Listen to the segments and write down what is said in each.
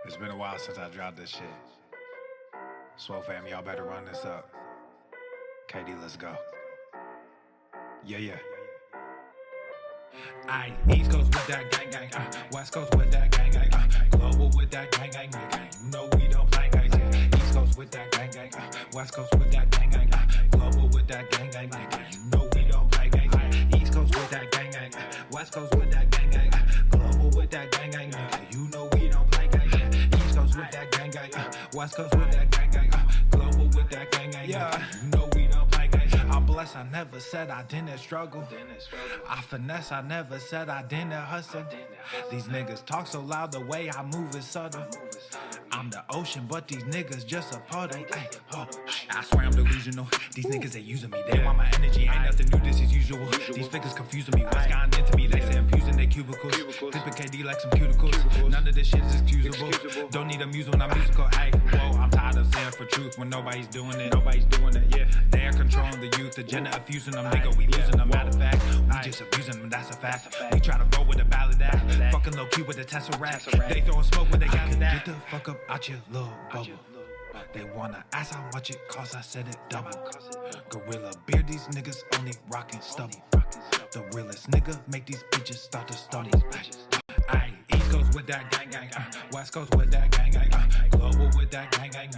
It's been a while since I dropped this shit. Swole fam, y'all better run this up. KD, let's go. Yeah. Aye, East Coast with that gang gang, West Coast with that gang gang, global with that gang gang, you know we don't play gang, yeah. East Coast with that gang gang, West Coast with that gang gang, global with that gang gang, you know we don't play gang, yeah. East Coast with that gang gang, West Coast with that gang gang, global with that gang gang, you know we don't play gang, yeah. East Coast with that gang gang, West Coast with that gang gang, global with that gang gang, yeah. You know we don't play gang. I'm blessed, I never said I didn't struggle. I finesse, I never said I didn't hustle. These niggas talk so loud, the way I move is subtle. I'm the ocean, but these niggas just a puddle. Ay, oh, I swear I'm delusional. These niggas, they using me. They want my energy, ain't nothing new, this is usual. These figures confusing me, what's gotten into me? They say I'm using their cubicles. Clipping KD like some cuticles. None of this shit is excusable. Don't need a muse when I'm musical. Ay, whoa, I'm tired of saying for truth when nobody's doing it. Yeah. They're controlling the youth, agenda abusing them, nigga, we losing them. Matter of fact, we just abusing them, that's a fact. We try to roll with a ballad act, fucking low key with a Tesseract. They throwing smoke when they got to that. Get the fuck up out your little bubble. They wanna ask how much it costs, I said it double. Gorilla beer, these niggas only rockin' stubble. The realest nigga make these bitches start to stumble. Aye, East Coast with that gang gang, West Coast with that gang gang, global with that gang gang,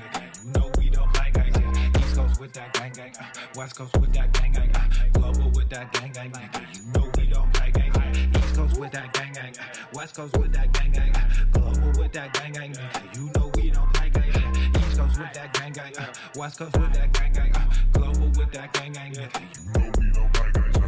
you know we don't play gang, yeah. East Coast with that gang gang, West Coast with that gang gang, global with that gang gang, you know we don't play gang, yeah. East Coast with that gang gang, West Coast with that gang gang, global with that gang gang, you know we don't play gang, yeah. East Coast with that gang gang, West Coast with that gang gang, global with that gang gang, you know we don't play gang, yeah.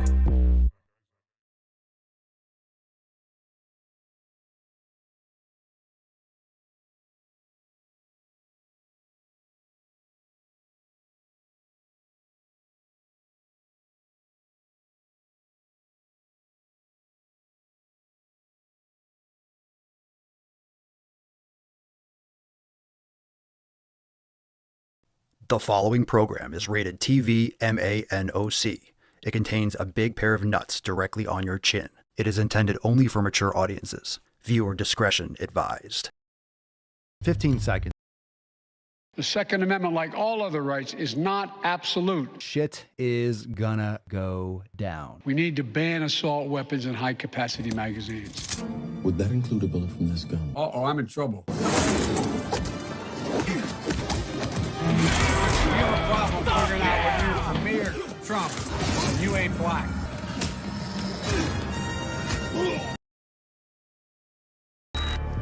The following program is rated TV MANOC. It contains a big pair of nuts directly on your chin. It is intended only for mature audiences. Viewer discretion advised. 15 seconds. The Second Amendment, like all other rights, is not absolute. Shit is gonna go down. We need to ban assault weapons and high-capacity magazines. Would that include a bullet from this gun? Uh-oh, I'm in trouble. You have a problem figuring out when you're Amir Trump and you ain't black.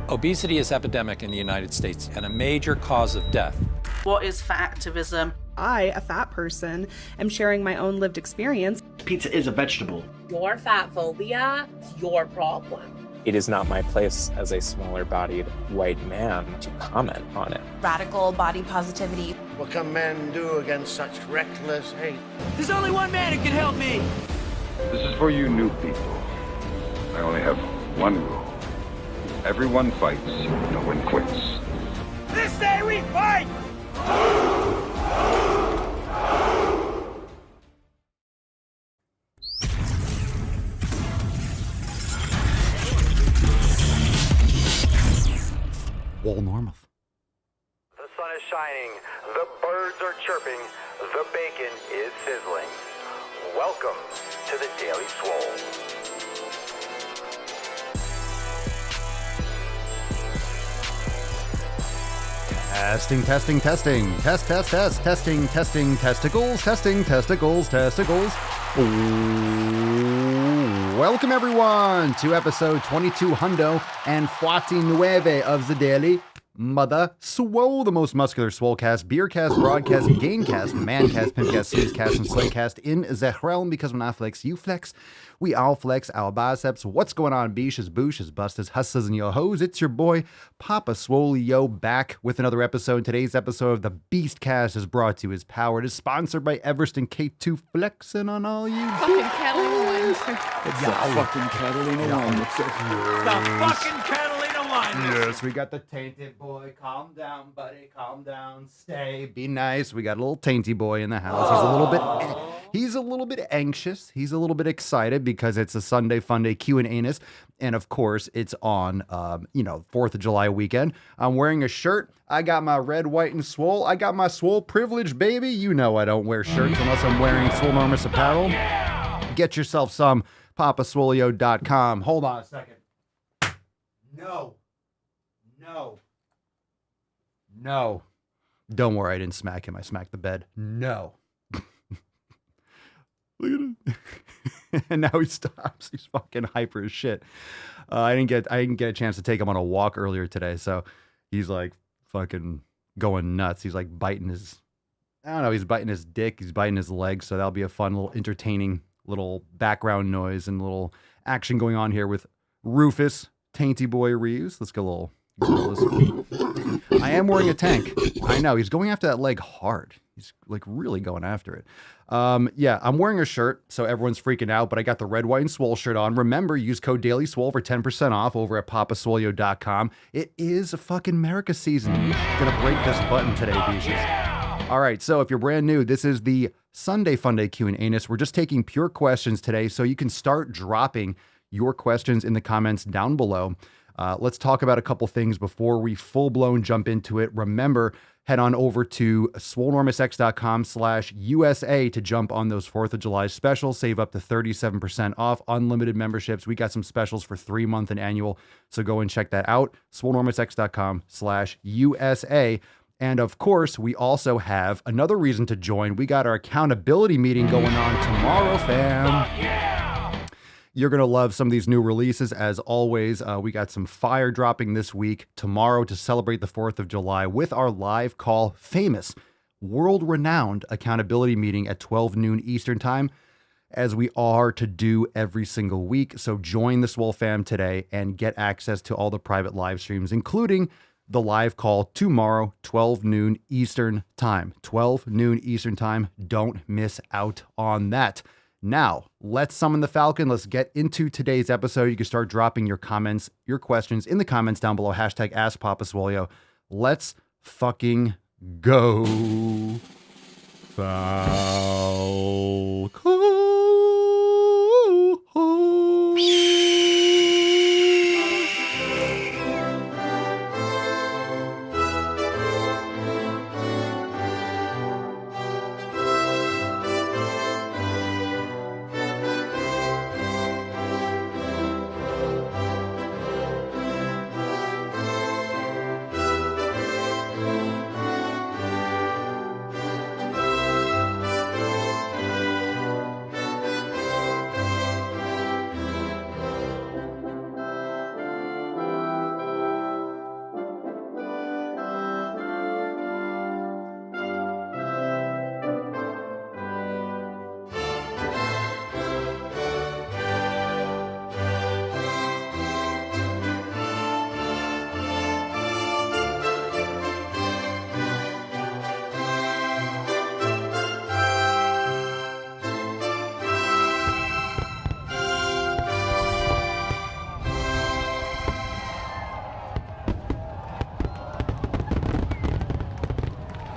Obesity is epidemic in the United States and a major cause of death. What is fat activism? I, a fat person, am sharing my own lived experience. Pizza is a vegetable. Your fat phobia is your problem. It is not my place as a smaller-bodied white man to comment on it. Radical body positivity. What can men do against such reckless hate? There's only one man who can help me. This is for you new people. I only have one rule. Everyone fights, no one quits. This day we fight! Wall Normal. The sun is shining, the birds are chirping, the bacon is sizzling. Welcome to the Daily Swole. Testing. Testing, testicles. Ooh. Welcome, everyone, to episode 22 hundo and 49 of the Daily Mother Swole, the most muscular swolecast, beercast, broadcast, gamecast, mancast, pimpcast, snoozecast, and slaycast in the realm, because when I flex, you flex. We all flex our biceps. What's going on, beaches, booshes, busters, hustlers, and yo hoes? It's your boy, Papa Swolio, back with another episode. Today's episode of the Beastcast is brought to you as powered. It is sponsored by Everest and K2, flexing on all you. Fucking Catalina wine. It's the fucking Catalina wine. The fucking Catalina wine. mind this. Yes, we got the tainted boy. Calm down, buddy. Calm down. Stay. Be nice. We got a little tainty boy in the house. He's a little bit anxious. He's a little bit excited because it's a Sunday Fun Day Q&A-ness. And of course, it's on, 4th of July weekend. I'm wearing a shirt. I got my red, white, and swole. I got my swole privilege, baby. You know I don't wear shirts unless I'm wearing Swolenormous apparel. Get yourself some. papaswolio.com. Hold on a second. No. Don't worry, I didn't smack him. I smacked the bed. No. Look at him. And now he stops. He's fucking hyper as shit. I didn't get a chance to take him on a walk earlier today, so he's like fucking going nuts. He's like biting his, I don't know, he's biting his dick, he's biting his legs, so that'll be a fun little entertaining little background noise and little action going on here with Rufus, Tainty Boy Reeves. Let's get a little listen. I am wearing a tank. I know, he's going after that leg hard. He's like really going after it. Yeah, I'm wearing a shirt, so everyone's freaking out, but I got the red, white, and swole shirt on. Remember, use code DailySwole for 10% off over at papaswolio.com. It is a fucking America season. Gonna break this button today, beaches. All right, so if you're brand new, this is the Sunday Fun Day Q&A-ness. We're just taking pure questions today, so you can start dropping your questions in the comments down below. Let's talk about a couple things before we full-blown jump into it. Remember, head on over to swolenormousx.com/USA to jump on those 4th of July specials. Save up to 37% off unlimited memberships. We got some specials for 3-month and annual, so go and check that out. swolenormousx.com/USA. And of course, we also have another reason to join. We got our accountability meeting going on tomorrow, fam. You're going to love some of these new releases. As always, we got some fire dropping this week, tomorrow, to celebrate the 4th of July with our live call, famous, world-renowned accountability meeting at 12 noon Eastern time, as we are to do every single week. So join the Swole fam today and get access to all the private live streams, including the live call tomorrow, 12 noon Eastern time. 12 noon Eastern time. Don't miss out on that. Now, let's summon the Falcon. Let's get into today's episode. You can start dropping your comments, your questions in the comments down below. Hashtag AskPapaSwolio. Let's fucking go. Falcon.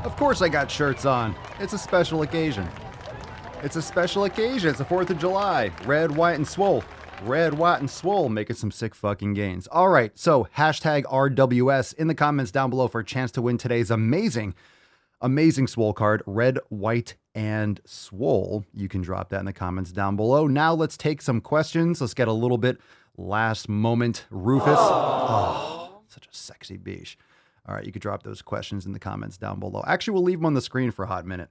Of course I got shirts on. It's a special occasion. It's a special occasion. It's the 4th of July. Red, white, and swole. Red, white, and swole, making some sick fucking gains. All right, so hashtag RWS in the comments down below for a chance to win today's amazing swole card, red, white, and swole. You can drop that in the comments down below. Now let's take some questions. Let's get a little bit last moment Rufus. Oh, such a sexy beach. All right, you could drop those questions in the comments down below. Actually, we'll leave them on the screen for a hot minute.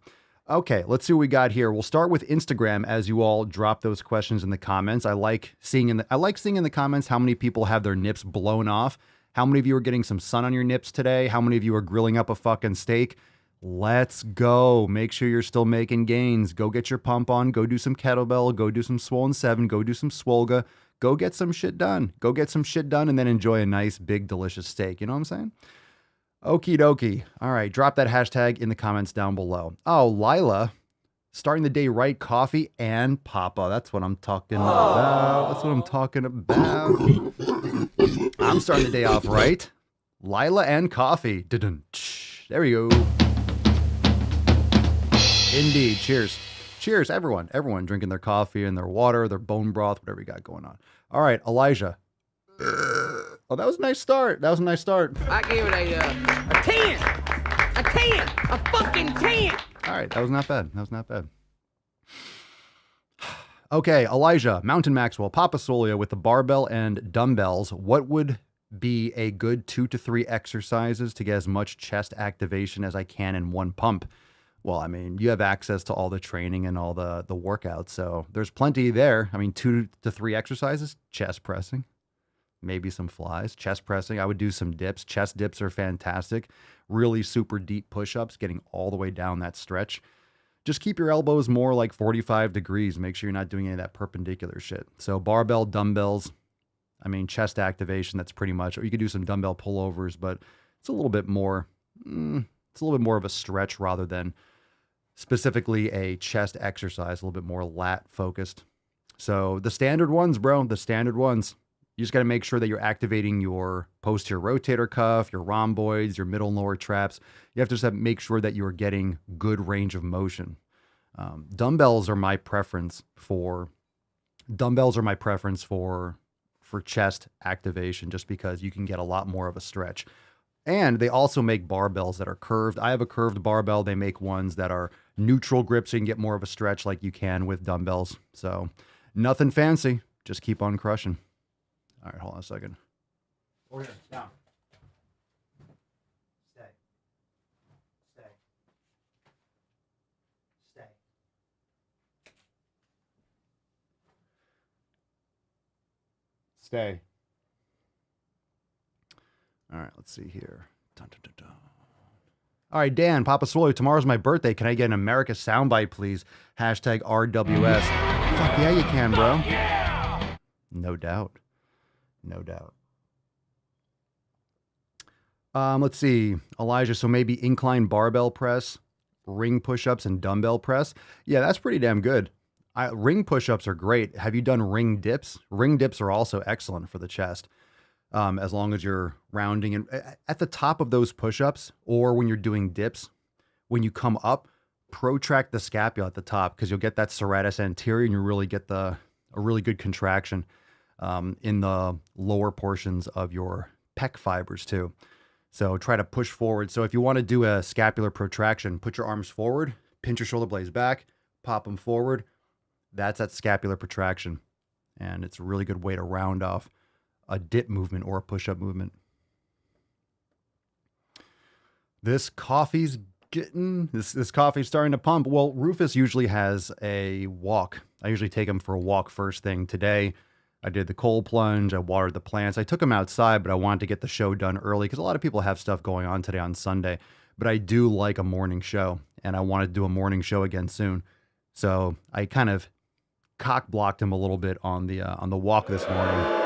Okay, let's see what we got here. We'll start with Instagram as you all drop those questions in the comments. I like seeing in the comments how many people have their nips blown off. How many of you are getting some sun on your nips today? How many of you are grilling up a fucking steak? Let's go. Make sure you're still making gains. Go get your pump on. Go do some kettlebell. Go do some Swollen 7. Go do some Swolga. Go get some shit done. Go get some shit done and then enjoy a nice, big, delicious steak. You know what I'm saying? Okie dokie. All right, drop that hashtag in the comments down below. Oh, Lila Starting the day right, coffee and papa. That's what I'm talking about. That's what I'm talking about. I'm starting the day off right. Lila and coffee. There we go. Indeed. Cheers. Cheers, everyone. Everyone drinking their coffee and their water, their bone broth, whatever you got going on. All right, Elijah. Oh, that was a nice start. That was a nice start. I gave it a 10. A 10. A fucking 10. All right, that was not bad. That was not bad. Okay, Elijah, Mountain Maxwell, Papa Swolio with the barbell and dumbbells. What would be a good 2 to 3 exercises to get as much chest activation as I can in one pump? Well, I mean, you have access to all the training and all the workouts, so there's plenty there. I mean, 2 to 3 exercises, chest pressing, maybe some flies, chest pressing. I would do some dips. Chest dips are fantastic. Really super deep push-ups, getting all the way down that stretch. Just keep your elbows more like 45 degrees. Make sure you're not doing any of that perpendicular shit. So barbell, dumbbells, I mean, chest activation, that's pretty much, or you could do some dumbbell pullovers, but it's a little bit more, it's a little bit more of a stretch rather than specifically a chest exercise, a little bit more lat focused. So the standard ones, bro, the standard ones, you just got to make sure that you're activating your posterior rotator cuff, your rhomboids, your middle and lower traps. You have to just have to make sure that you're getting good range of motion. Dumbbells are my preference for chest activation, just because you can get a lot more of a stretch. And they also make barbells that are curved. I have a curved barbell. They make ones that are neutral grip, so you can get more of a stretch like you can with dumbbells. So nothing fancy. Just keep on crushing. All right, hold on a second. Over here, down. Stay. Stay. Stay. Stay. All right, let's see here. Dun, dun, dun, dun. All right, Dan, Papa Swole, tomorrow's my birthday. Can I get an America soundbite, please? Hashtag RWS. Fuck yeah, you can, bro. Yeah! No doubt. No doubt. Let's see. Elijah, so maybe incline barbell press, ring push-ups, and dumbbell press. Yeah, that's pretty damn good. Ring push-ups are great. Have you done ring dips? Ring dips are also excellent for the chest. As long as you're rounding and at the top of those push-ups, or when you're doing dips, when you come up, protract the scapula at the top, because you'll get that serratus anterior and you really get a really good contraction in the lower portions of your pec fibers too. So try to push forward. So if you want to do a scapular protraction, put your arms forward, pinch your shoulder blades back, pop them forward. That's that scapular protraction. And it's a really good way to round off a dip movement or a push-up movement. This coffee's starting to pump. Well, Rufus usually has a walk. I usually take him for a walk first thing. Today, I did the cold plunge. I watered the plants. I took him outside, but I wanted to get the show done early because a lot of people have stuff going on today on Sunday. But I do like a morning show, and I want to do a morning show again soon. So I kind of cock-blocked him a little bit on the walk this morning.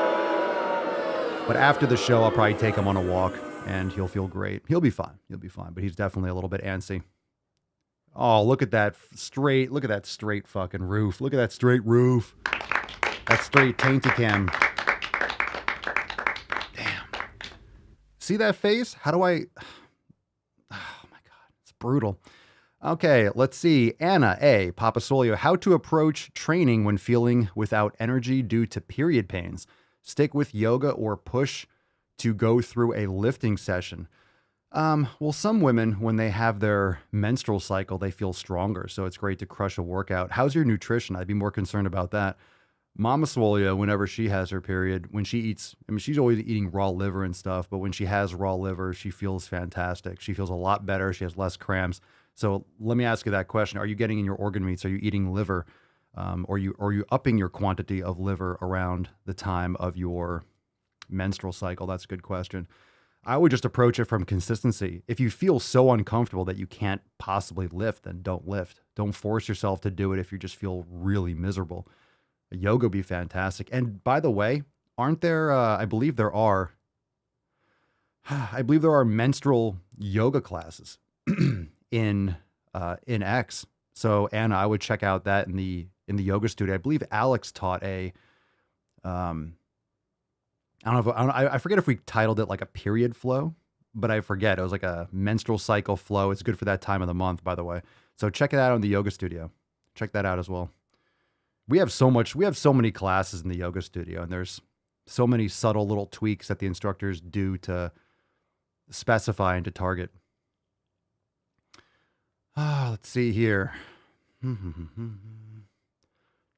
But after the show, I'll probably take him on a walk, and he'll feel great. He'll be fine. He'll be fine. But he's definitely a little bit antsy. Oh, look at that straight fucking roof. Look at that straight roof. That straight tainty cam. Damn. See that face? How do I... Oh my God. It's brutal. Okay, let's see. Anna A. Papa Swolio. How to approach training when feeling without energy due to period pains. Stick with yoga or push to go through a lifting session. Well, some women, when they have their menstrual cycle, they feel stronger. So it's great to crush a workout. How's your nutrition? I'd be more concerned about that. Mama Swolio, whenever she has her period, when she eats, I mean, she's always eating raw liver and stuff, but when she has raw liver, she feels fantastic. She feels a lot better. She has less cramps. So let me ask you that question. Are you getting in your organ meats? Are you eating liver? Or are you upping your quantity of liver around the time of your menstrual cycle? That's a good question. I would just approach it from consistency. If you feel so uncomfortable that you can't possibly lift, then don't lift. Don't force yourself to do it if you just feel really miserable. Yoga would be fantastic. And by the way, aren't there, I believe there are menstrual yoga classes in X. So Anna, I would check out that in the yoga studio. I believe Alex taught I forget if we titled it like a period flow, but I forget. It was like a menstrual cycle flow. It's good for that time of the month, by the way. So check it out in the yoga studio. Check that out as well. We have so many classes in the yoga studio, and there's so many subtle little tweaks that the instructors do to specify and to target. Let's see here. Dun,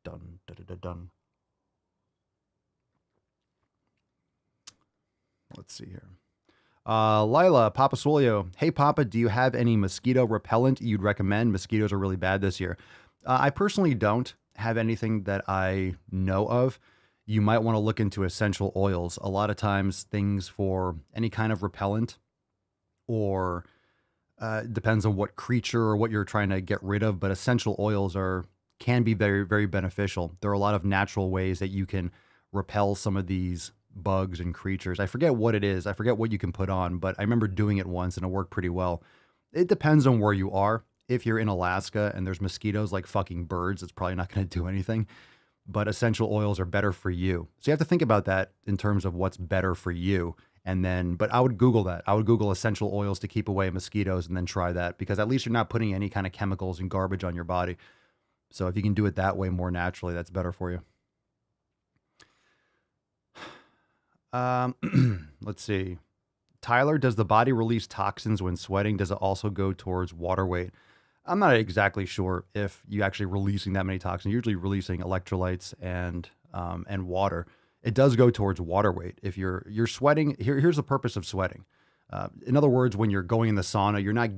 dun, dun, dun, dun. Let's see here. Lila, Papa Swolio. Hey, Papa, do you have any mosquito repellent you'd recommend? Mosquitoes are really bad this year. I personally don't have anything that I know of. You might want to look into essential oils. A lot of times things for any kind of repellent or depends on what creature or what you're trying to get rid of, but essential oils can be very, very beneficial. There are a lot of natural ways that you can repel some of these bugs and creatures. I forget what it is. I forget what you can put on, but I remember doing it once and it worked pretty well. It depends on where you are. If you're in Alaska and there's mosquitoes like fucking birds, it's probably not going to do anything. But essential oils are better for you. So you have to think about that in terms of what's better for you. But I would Google that. I would Google essential oils to keep away mosquitoes and then try that, because at least you're not putting any kind of chemicals and garbage on your body. So if you can do it that way more naturally, that's better for you. Let's see. Tyler, does the body release toxins when sweating? Does it also go towards water weight? I'm not exactly sure if you're actually releasing that many toxins. You're usually releasing electrolytes and water. It does go towards water weight. If you're sweating, here's the purpose of sweating. In other words, when you're going in the sauna, you're not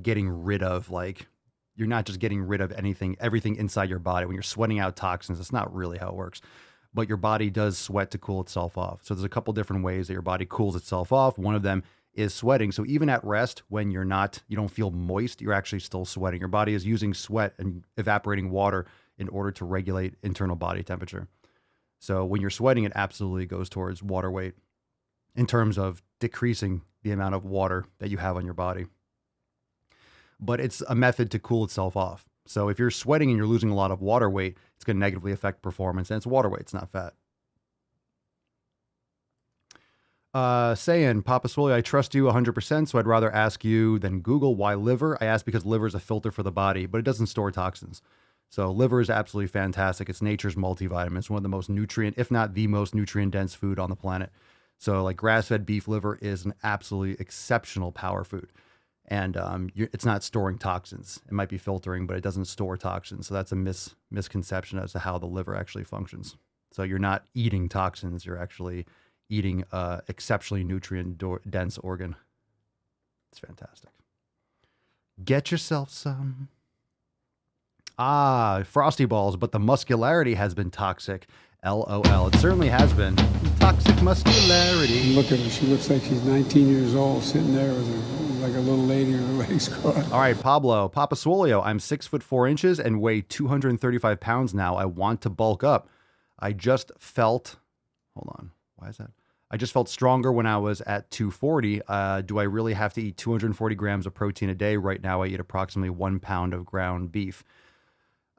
just getting rid of everything inside your body. When you're sweating out toxins, it's not really how it works. But your body does sweat to cool itself off. So there's a couple different ways that your body cools itself off. One of them is sweating. So even at rest, when you don't feel moist, you're actually still sweating. Your body is using sweat and evaporating water in order to regulate internal body temperature. So when you're sweating, it absolutely goes towards water weight in terms of decreasing the amount of water that you have on your body. But it's a method to cool itself off. So if you're sweating and you're losing a lot of water weight, it's going to negatively affect performance, and it's water weight, it's not fat. Saying, Papa Swolio, I trust you 100%, so I'd rather ask you than Google why liver. I ask because liver is a filter for the body, but it doesn't store toxins. So liver is absolutely fantastic. It's nature's multivitamin. It's one of the most nutrient, if not the most nutrient-dense food on the planet. So like grass-fed beef liver is an absolutely exceptional power food. And it's not storing toxins. It might be filtering, but it doesn't store toxins. So that's a misconception as to how the liver actually functions. So you're not eating toxins. You're actually eating exceptionally nutrient-dense organ. It's fantastic. Get yourself some. Frosty balls, but the muscularity has been toxic. LOL. It certainly has been. Toxic muscularity. Look at her. She looks like she's 19 years old, sitting there with her, like a little lady with her legs crossed. All right, Pablo. Papa Swolio. I'm 6'4" and weigh 235 pounds now. I want to bulk up. I just felt stronger when I was at 240. Do I really have to eat 240 grams of protein a day? Right now, I eat approximately 1 pound of ground beef.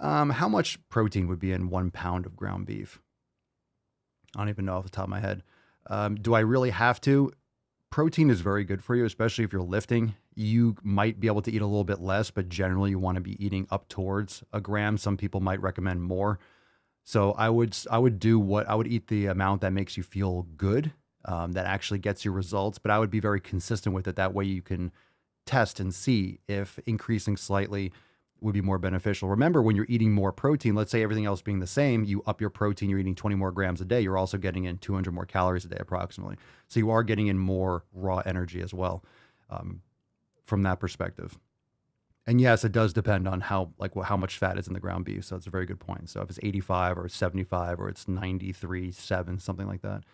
How much protein would be in 1 pound of ground beef? I don't even know off the top of my head. Do I really have to? Protein is very good for you, especially if you're lifting. You might be able to eat a little bit less, but generally you want to be eating up towards a gram. Some people might recommend more. So I would eat the amount that makes you feel good, that actually gets you results, but I would be very consistent with it. That way you can test and see if increasing slightly would be more beneficial. Remember, when you're eating more protein, let's say everything else being the same, you up your protein, you're eating 20 more grams a day, you're also getting in 200 more calories a day approximately. So you are getting in more raw energy as well, from that perspective. And yes, it does depend on how much fat is in the ground beef. So it's a very good point. So if it's 85 or 75 or it's 93.7, something like that.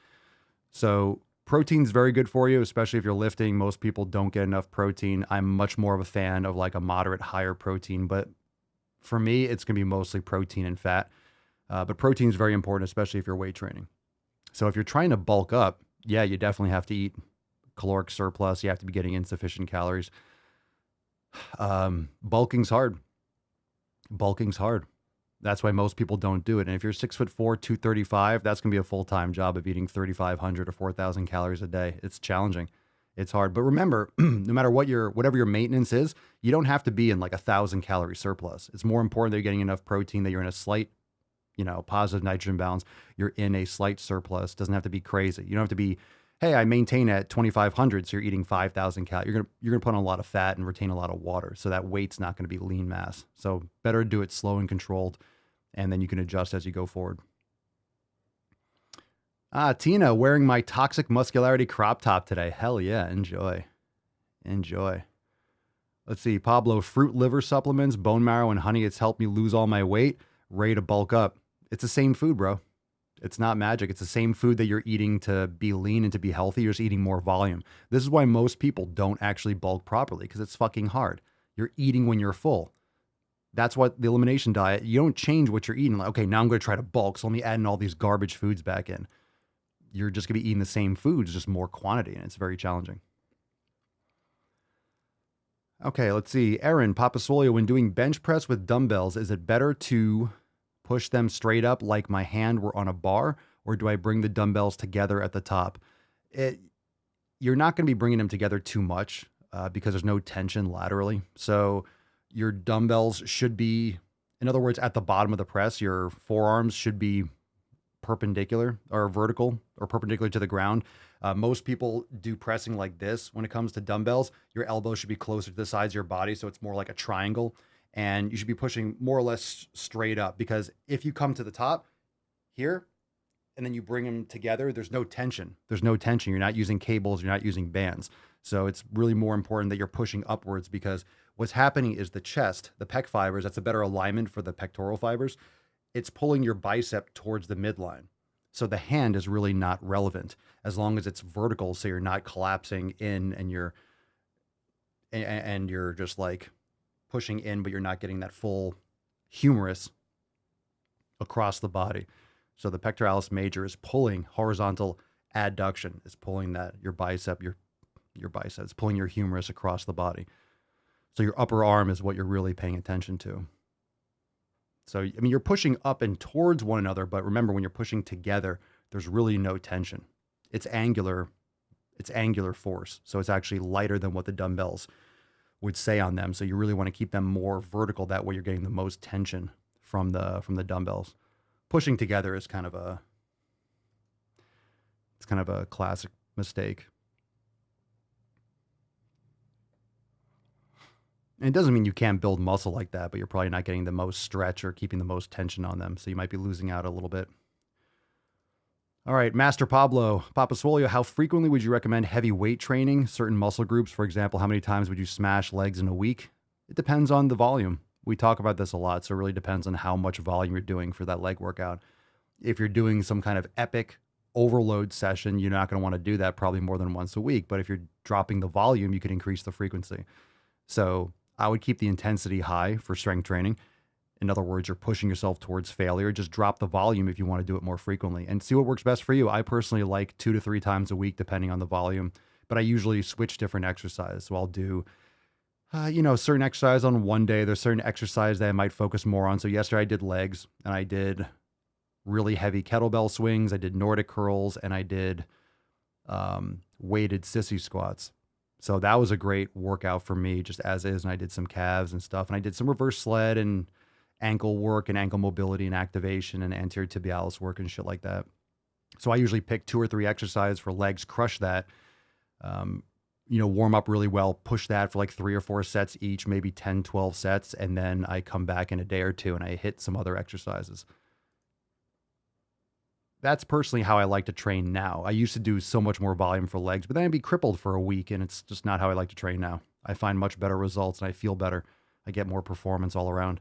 So protein's very good for you, especially if you're lifting. Most people don't get enough protein. I'm much more of a fan of like a moderate, higher protein, but for me, it's going to be mostly protein and fat. But protein is very important, especially if you're weight training. So if you're trying to bulk up, yeah, you definitely have to eat caloric surplus. You have to be getting insufficient calories. Bulking's hard. Bulking's hard. That's why most people don't do it. And if you're 6'4", 235, that's going to be a full-time job of eating 3,500 or 4,000 calories a day. It's challenging. It's hard. But remember, no matter whatever your maintenance is, you don't have to be in like 1,000 calorie surplus. It's more important that you're getting enough protein, that you're in a slight, positive nitrogen balance. You're in a slight surplus. It doesn't have to be crazy. You don't have to be, hey, I maintain at 2,500, so you're eating 5,000 calories. You're gonna put on a lot of fat and retain a lot of water. So that weight's not going to be lean mass. So better do it slow and controlled, and then you can adjust as you go forward. Tina, wearing my toxic muscularity crop top today. Hell yeah, enjoy. Enjoy. Let's see, Pablo, fruit liver supplements, bone marrow, and honey. It's helped me lose all my weight. Ready to bulk up. It's the same food, bro. It's not magic. It's the same food that you're eating to be lean and to be healthy. You're just eating more volume. This is why most people don't actually bulk properly, because it's fucking hard. You're eating when you're full. That's what the elimination diet, you don't change what you're eating. Like, okay, now I'm going to try to bulk, so let me add in all these garbage foods back in. You're just going to be eating the same foods, just more quantity, and it's very challenging. Okay, let's see. Aaron, Papa Swolio, when doing bench press with dumbbells, is it better to push them straight up like my hand were on a bar, or do I bring the dumbbells together at the top? You're not going to be bringing them together too much because there's no tension laterally. So your dumbbells should be, in other words, at the bottom of the press, your forearms should be perpendicular or vertical or perpendicular to the ground. Most people do pressing like this. When it comes to dumbbells, your elbow should be closer to the sides of your body, so it's more like a triangle, and you should be pushing more or less straight up, because if you come to the top here and then you bring them together, there's no tension. There's no tension. You're not using cables. You're not using bands. So it's really more important that you're pushing upwards, because what's happening is the chest, the pec fibers, that's a better alignment for the pectoral fibers. It's pulling your bicep towards the midline. So the hand is really not relevant as long as it's vertical, so you're not collapsing in and you're just like pushing in, but you're not getting that full humerus across the body. So the pectoralis major is pulling horizontal adduction, is pulling that your bicep, your bicep, it's pulling your humerus across the body. So your upper arm is what you're really paying attention to. So, I mean, you're pushing up and towards one another, but remember, when you're pushing together, there's really no tension. It's angular force. So it's actually lighter than what the dumbbells would say on them. So you really want to keep them more vertical. That way you're getting the most tension from the dumbbells. Pushing together is kind of a classic mistake. And it doesn't mean you can't build muscle like that, but you're probably not getting the most stretch or keeping the most tension on them. So you might be losing out a little bit. All right, Master Pablo, Papa Swolio, how frequently would you recommend heavy weight training? Certain muscle groups, for example, how many times would you smash legs in a week? It depends on the volume. We talk about this a lot, so it really depends on how much volume you're doing for that leg workout. If you're doing some kind of epic overload session, you're not going to want to do that probably more than once a week. But if you're dropping the volume, you can increase the frequency. So I would keep the intensity high for strength training. In other words, you're pushing yourself towards failure. Just drop the volume if you want to do it more frequently and see what works best for you. I personally like 2 to 3 times a week, depending on the volume, but I usually switch different exercises. So I'll do, certain exercise on one day. There's certain exercise that I might focus more on. So yesterday I did legs, and I did really heavy kettlebell swings. I did Nordic curls, and I did weighted sissy squats. So that was a great workout for me, just as is. And I did some calves and stuff. And I did some reverse sled and ankle work and ankle mobility and activation and anterior tibialis work and shit like that. So I usually pick 2 or 3 exercises for legs, crush that, warm up really well, push that for like 3 or 4 sets each, maybe 10, 12 sets. And then I come back in a day or two and I hit some other exercises. That's personally how I like to train now. I used to do so much more volume for legs, but then I'd be crippled for a week, and it's just not how I like to train now. I find much better results, and I feel better. I get more performance all around.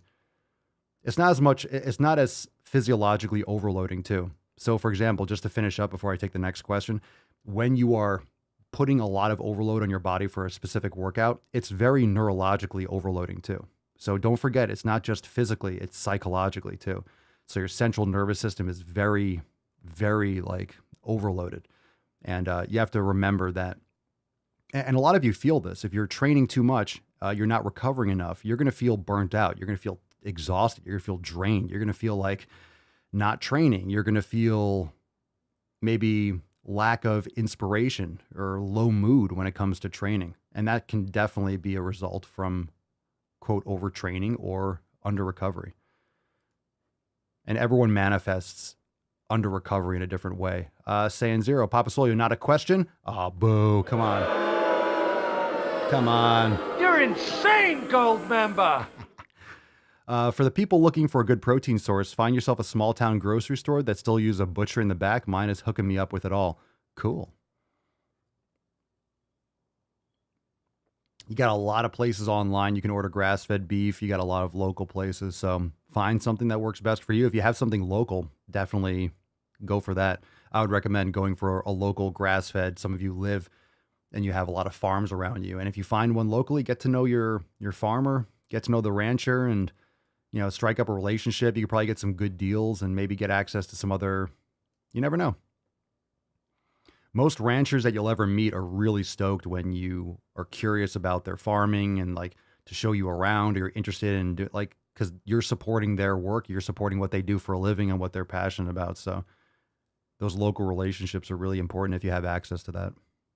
It's not as physiologically overloading too. So for example, just to finish up before I take the next question, when you are putting a lot of overload on your body for a specific workout, it's very neurologically overloading too. So don't forget, it's not just physically, it's psychologically too. So your central nervous system is very, very like overloaded. And you have to remember that. And a lot of you feel this. If you're training too much, you're not recovering enough, you're going to feel burnt out. You're going to feel exhausted. You're going to feel drained. You're going to feel like not training. You're going to feel maybe lack of inspiration or low mood when it comes to training. And that can definitely be a result from, quote, overtraining or under recovery. And everyone manifests under recovery in a different way. Saying zero, Papa Swolio, not a question? Oh, boo. Come on. Come on. You're insane, gold member. For the people looking for a good protein source, find yourself a small town grocery store that still uses a butcher in the back. Mine is hooking me up with it all. Cool. You got a lot of places online. You can order grass-fed beef. You got a lot of local places. So find something that works best for you. If you have something local, definitely go for that. I would recommend going for a local grass-fed. Some of you live and you have a lot of farms around you. And if you find one locally, get to know your farmer, get to know the rancher, and strike up a relationship. You could probably get some good deals and maybe get access to some other, you never know. Most ranchers that you'll ever meet are really stoked when you are curious about their farming and like to show you around, or you're interested in because you're supporting their work, you're supporting what they do for a living and what they're passionate about. So those local relationships are really important if you have access to that.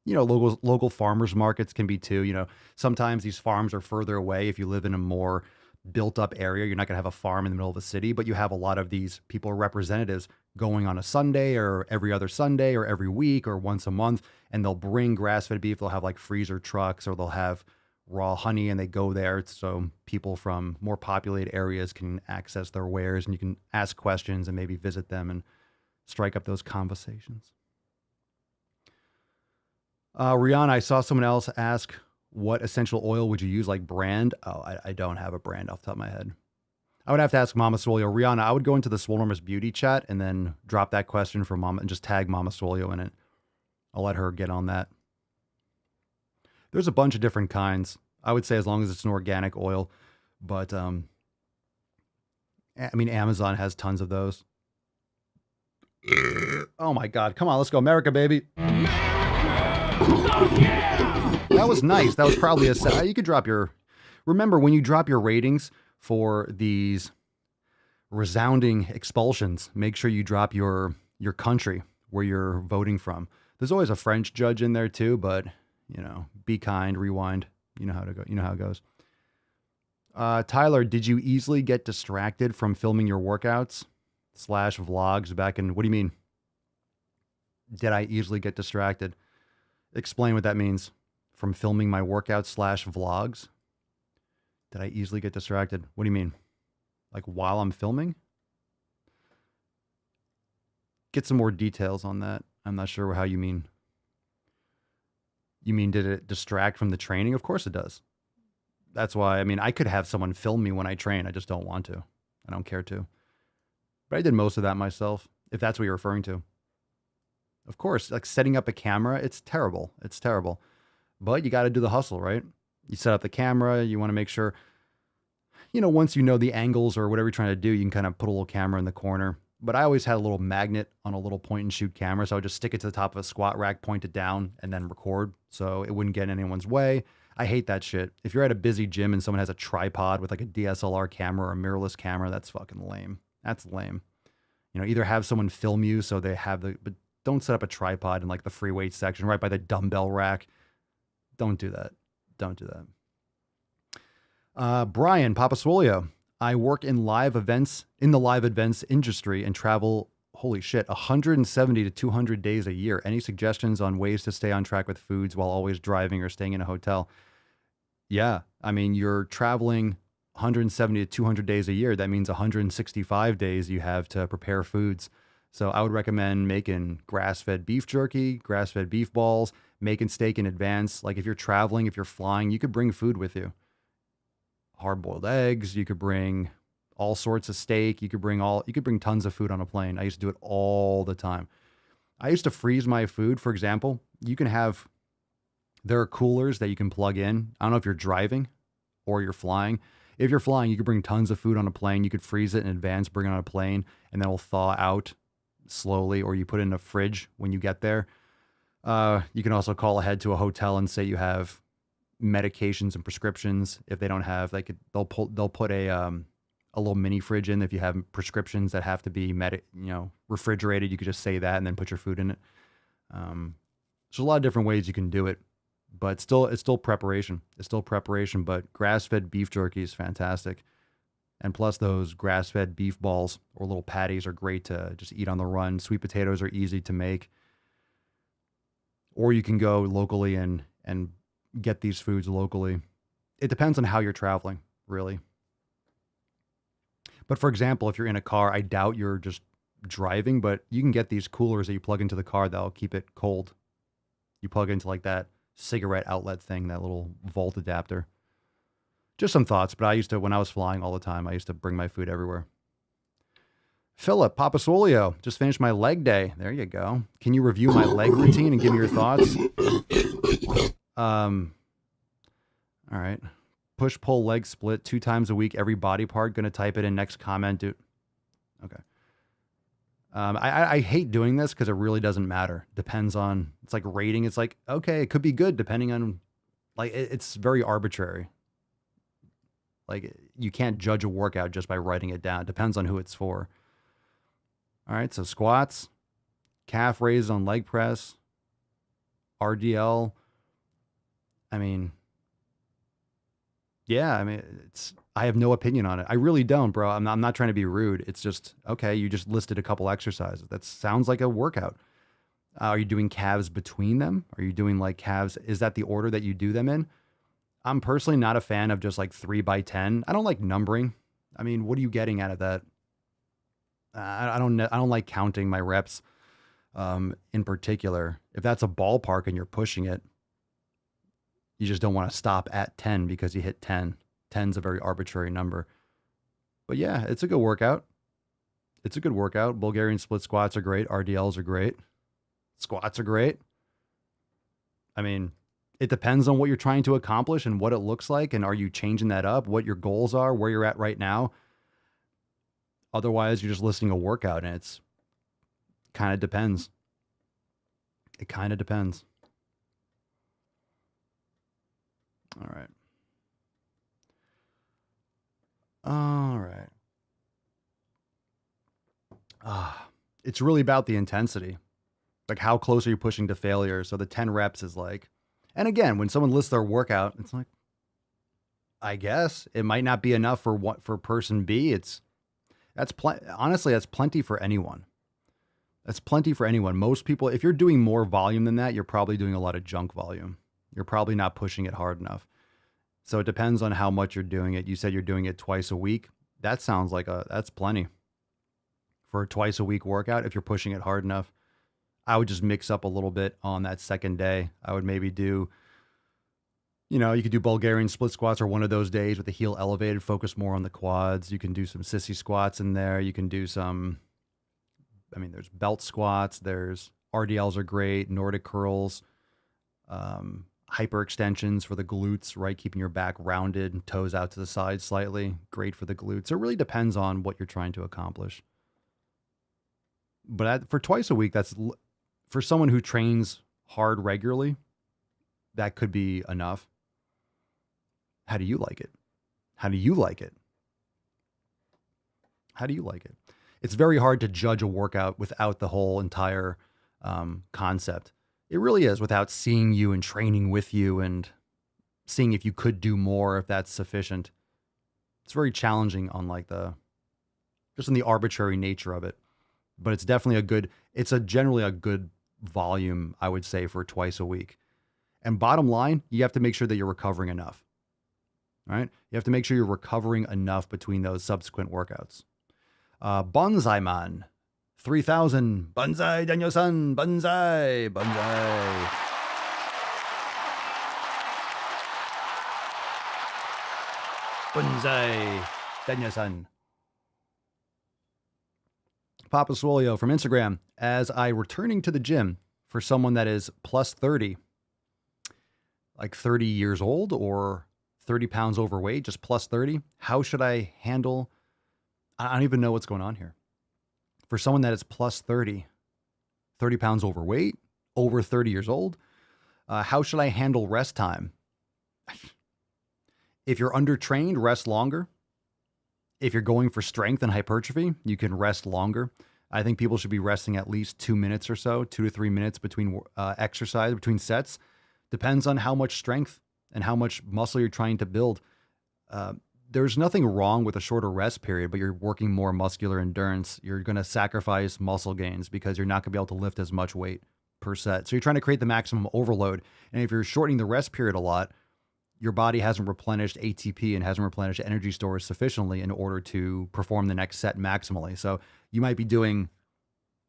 Local farmers markets can be too. Sometimes these farms are further away. If you live in a more built up area, you're not going to have a farm in the middle of a city, but you have a lot of these people, representatives, going on a Sunday or every other Sunday or every week or once a month, and they'll bring grass-fed beef. They'll have like freezer trucks, or they'll have raw honey, and they go there so people from more populated areas can access their wares, and you can ask questions and maybe visit them and strike up those conversations. Rihanna, I saw someone else ask, what essential oil would you use, like brand? Oh, I don't have a brand off the top of my head. I would have to ask Mama Swolio. Rihanna, I would go into the Swolenormous Beauty chat and then drop that question for Mama and just tag Mama Swolio in it. I'll let her get on that. There's a bunch of different kinds. I would say as long as it's an organic oil. But, Amazon has tons of those. Oh, my God. Come on, let's go. America, baby. That was nice. That was probably you could drop your, remember when you drop your ratings for these resounding expulsions, make sure you drop your country where you're voting from. There's always a French judge in there too, but be kind, rewind. You know how to go. You know how it goes. Tyler, did you easily get distracted from filming your workouts / vlogs back in, what do you mean? Did I easily get distracted? Explain what that means. From filming my workouts / vlogs? Did I easily get distracted? What do you mean? Like while I'm filming? Get some more details on that. I'm not sure how you mean. You mean, did it distract from the training? Of course it does. That's why, I could have someone film me when I train. I just don't want to. I don't care to. But I did most of that myself, if that's what you're referring to. Of course, like setting up a camera, it's terrible. It's terrible. But you got to do the hustle, right? You set up the camera. You want to make sure, once you know the angles or whatever you're trying to do, you can kind of put a little camera in the corner. But I always had a little magnet on a little point and shoot camera. So I would just stick it to the top of a squat rack, point it down, and then record. So it wouldn't get in anyone's way. I hate that shit. If you're at a busy gym and someone has a tripod with like a DSLR camera or a mirrorless camera, that's fucking lame. That's lame. Either have someone film you so they have but don't set up a tripod in like the free weight section right by the dumbbell rack. Don't do that. Don't do that. Brian, Papa Swolio. I work in the live events industry and travel, holy shit, 170 to 200 days a year. Any suggestions on ways to stay on track with foods while always driving or staying in a hotel? Yeah. You're traveling 170 to 200 days a year. That means 165 days you have to prepare foods. So I would recommend making grass-fed beef jerky, grass-fed beef balls, making steak in advance. Like if you're traveling, if you're flying, you could bring food with you. Hard-boiled eggs. You could bring all sorts of steak. You could bring tons of food on a plane. I used to do it all the time. I used to freeze my food. For example, there are coolers that you can plug in. I don't know if you're driving or you're flying. If you're flying, you could bring tons of food on a plane. You could freeze it in advance, bring it on a plane, and then it'll thaw out slowly, or you put it in a fridge when you get there. You can also call ahead to a hotel and say you have medications and prescriptions. If they don't have, they'll put a a little mini fridge in. If you have prescriptions that have to be refrigerated, you could just say that and then put your food in it. There's a lot of different ways you can do it, but it's still preparation. It's still preparation, but grass-fed beef jerky is fantastic. And plus those grass-fed beef balls or little patties are great to just eat on the run. Sweet potatoes are easy to make. Or you can go locally and get these foods locally. It depends on how you're traveling, really. But for example, if you're in a car, I doubt you're just driving, but you can get these coolers that you plug into the car that'll keep it cold. You plug into like that cigarette outlet thing, that little volt adapter. Just some thoughts, but when I was flying all the time, I used to bring my food everywhere. Philip, Papa Swolio, just finished my leg day. There you go. Can you review my leg routine and give me your thoughts? All right. Push, pull, leg split 2 times a week, every body part. Going to type it in next comment, dude. Okay. I hate doing this because it really doesn't matter. Depends on, it's like rating. It's like, okay, it could be good depending on, like, it's very arbitrary. Like, you can't judge a workout just by writing it down. It depends on who it's for. All right, so squats, calf raises on leg press, RDL. I mean, I have no opinion on it. I really don't, bro. I'm not trying to be rude. It's just, okay, you just listed a couple exercises. That sounds like a workout. Are you doing calves between them? Are you doing like calves? Is that the order that you do them in? I'm personally not a fan of just like 3x10. I don't like numbering. I mean, what are you getting out of that? I don't like counting my reps in particular. If that's a ballpark and you're pushing it, you just don't want to stop at 10 because you hit 10. 10's a very arbitrary number. But yeah, it's a good workout. It's a good workout. Bulgarian split squats are great. RDLs are great. Squats are great. I mean, it depends on what you're trying to accomplish and what it looks like. And are you changing that up? What your goals are, where you're at right now. Otherwise, you're just listing a workout and it's kind of depends. It kind of depends. All right. All right. It's really about the intensity. Like, how close are you pushing to failure? So the 10 reps is like, and again, when someone lists their workout, it's like, I guess it might not be enough for person B. Honestly, that's plenty for anyone. That's plenty for anyone. Most people, if you're doing more volume than that, you're probably doing a lot of junk volume. You're probably not pushing it hard enough. So it depends on how much you're doing it. You said you're doing it twice a week. That sounds like that's plenty for a twice a week workout. If you're pushing it hard enough, I would just mix up a little bit on that second day. I would maybe do, you could do Bulgarian split squats or one of those days with the heel elevated, focus more on the quads. You can do some sissy squats in there. You can do there's belt squats. There's RDLs are great. Nordic curls, hyper extensions for the glutes, right? Keeping your back rounded and toes out to the side slightly. Great for the glutes. It really depends on what you're trying to accomplish. But for twice a week, that's for someone who trains hard regularly, that could be enough. How do you like it? How do you like it? How do you like it? It's very hard to judge a workout without the whole entire concept. It really is, without seeing you and training with you and seeing if you could do more, if that's sufficient. It's very challenging on just in the arbitrary nature of it. But it's definitely generally a good volume, I would say, for twice a week. And bottom line, you have to make sure that you're recovering enough, right? You have to make sure you're recovering enough between those subsequent workouts. Bonsai Man, 3000. Bonsai, Daniel-san. Bonsai. Bonsai. Bonsai, Daniel-san. Papa Swolio from Instagram. As I returning to the gym for someone that is plus 30, like 30 years old or 30 pounds overweight, just plus 30, how should I handle? I don't even know what's going on here. For someone that is plus 30 pounds overweight, over 30 years old, how should I handle rest time? If you're undertrained, rest longer. if you're going for strength and hypertrophy, you can rest longer. I think people should be resting at least 2 minutes or so, 2 to 3 minutes between exercise, between sets. Depends on how much strength and how much muscle you're trying to build. There's nothing wrong with a shorter rest period, but you're working more muscular endurance. You're going to sacrifice muscle gains because you're not going to be able to lift as much weight per set. So you're trying to create the maximum overload. And if you're shortening the rest period a lot, your body hasn't replenished ATP and hasn't replenished energy stores sufficiently in order to perform the next set maximally. So you might be doing,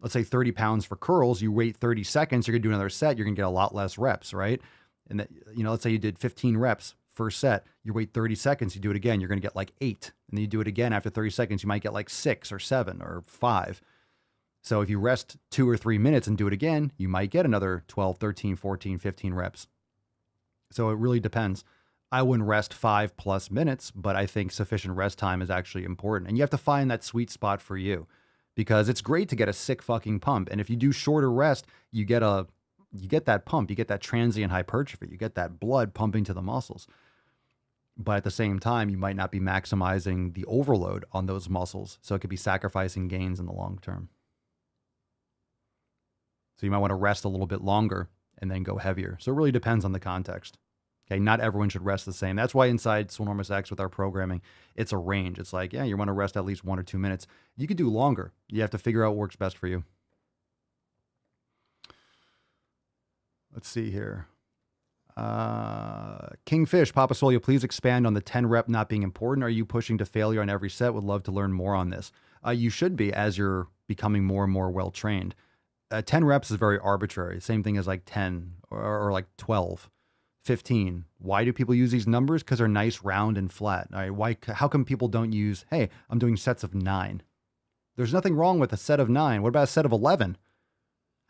let's say 30 pounds for curls. You wait 30 seconds, you're going to do another set. You're going to get a lot less reps, right? And that, let's say you did 15 reps first set, you wait 30 seconds, you do it again, you're going to get like 8. And then you do it again after 30 seconds, you might get like 6 or 7 or 5. So if you rest 2 or 3 minutes and do it again, you might get another 12, 13, 14, 15 reps. So it really depends. I wouldn't rest 5+ minutes, but I think sufficient rest time is actually important. And you have to find that sweet spot for you, because it's great to get a sick fucking pump. And if you do shorter rest, you get that pump, you get that transient hypertrophy, you get that blood pumping to the muscles. But at the same time, you might not be maximizing the overload on those muscles. So it could be sacrificing gains in the long term. So you might want to rest a little bit longer and then go heavier. So it really depends on the context. Okay, not everyone should rest the same. That's why inside Swolenormous X with our programming, it's a range. It's like, yeah, you want to rest at least 1 or 2 minutes. You could do longer. You have to figure out what works best for you. Let's see here. Kingfish, Papa Swolio, please expand on the 10 rep not being important. Are you pushing to failure on every set? Would love to learn more on this. You should be, as you're becoming more and more well-trained. 10 reps is very arbitrary. Same thing as like 10 or like 12, 15. Why do people use these numbers? Because they're nice, round, and flat. All right, how come people don't use, hey, I'm doing sets of 9? There's nothing wrong with a set of 9. What about a set of 11?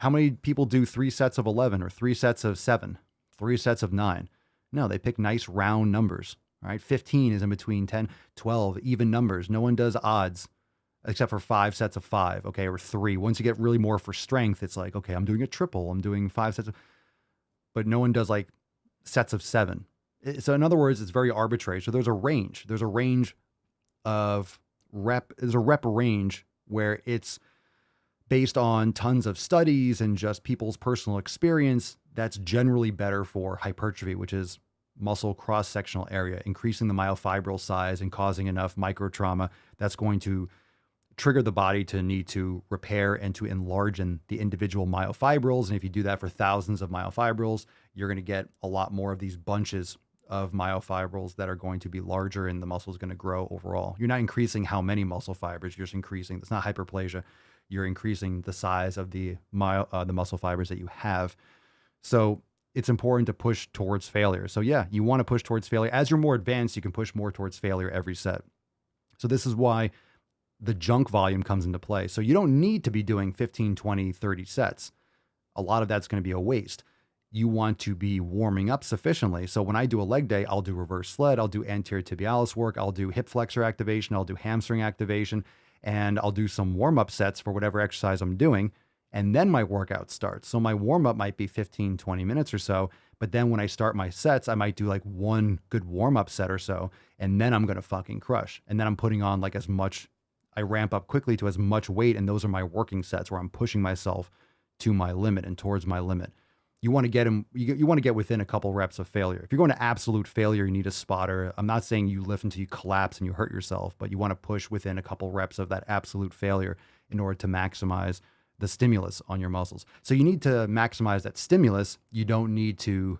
How many people do 3 sets of 11 or 3 sets of 7, 3 sets of 9? No, they pick nice round numbers, right? 15 is in between 10, 12, even numbers. No one does odds except for 5 sets of 5, okay, or 3. Once you get really more for strength, it's like, okay, I'm doing a triple. I'm doing 5 sets of, but no one does like sets of 7. So in other words, it's very arbitrary. So there's a range. There's a range of rep. There's a rep range where it's based on tons of studies and just people's personal experience. That's generally better for hypertrophy, which is muscle cross-sectional area, increasing the myofibril size and causing enough microtrauma that's going to trigger the body to need to repair and to enlarge the individual myofibrils. And if you do that for thousands of myofibrils, you're going to get a lot more of these bunches of myofibrils that are going to be larger, and the muscle is going to grow overall. You're not increasing how many muscle fibers, you're just increasing, it's not hyperplasia. You're increasing the size of the muscle fibers that you have. So it's important to push towards failure. So yeah, you want to push towards failure. As you're more advanced, you can push more towards failure every set. So this is why the junk volume comes into play. So you don't need to be doing 15, 20, 30 sets. A lot of that's going to be a waste. You want to be warming up sufficiently. So when I do a leg day, I'll do reverse sled, I'll do anterior tibialis work, I'll do hip flexor activation, I'll do hamstring activation, and I'll do some warm-up sets for whatever exercise I'm doing. And then my workout starts. So my warm-up might be 15, 20 minutes or so. But then when I start my sets, I might do like one good warm-up set or so. And then I'm going to fucking crush. And then I'm putting on like as much, I ramp up quickly to as much weight. And those are my working sets where I'm pushing myself to my limit and towards my limit. You want to get you want to get within a couple reps of failure. If you're going to absolute failure, you need a spotter. I'm not saying you lift until you collapse and you hurt yourself, but you want to push within a couple reps of that absolute failure in order to maximize the stimulus on your muscles. So you need to maximize that stimulus. You don't need to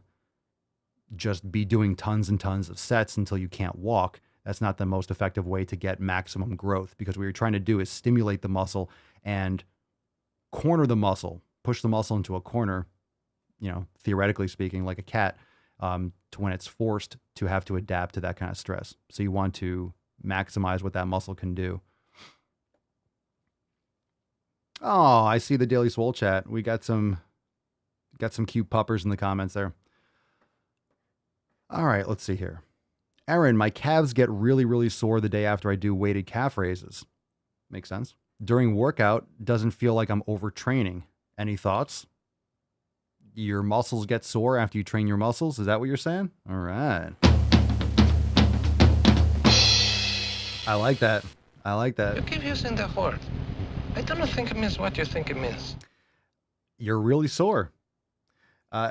just be doing tons and tons of sets until you can't walk. That's not the most effective way to get maximum growth, because what you're trying to do is stimulate the muscle and corner the muscle, push the muscle into a corner, theoretically speaking, like a cat, to when it's forced to have to adapt to that kind of stress. So you want to maximize what that muscle can do. Oh, I see the Daily Swole chat. We got some cute puppers in the comments there. All right, let's see here. Aaron, my calves get really, really sore the day after I do weighted calf raises. Makes sense. During workout, doesn't feel like I'm overtraining. Any thoughts? Your muscles get sore after you train your muscles? Is that what you're saying? All right. I like that. I like that. You keep using the word. I don't think it means what you think it means. You're really sore.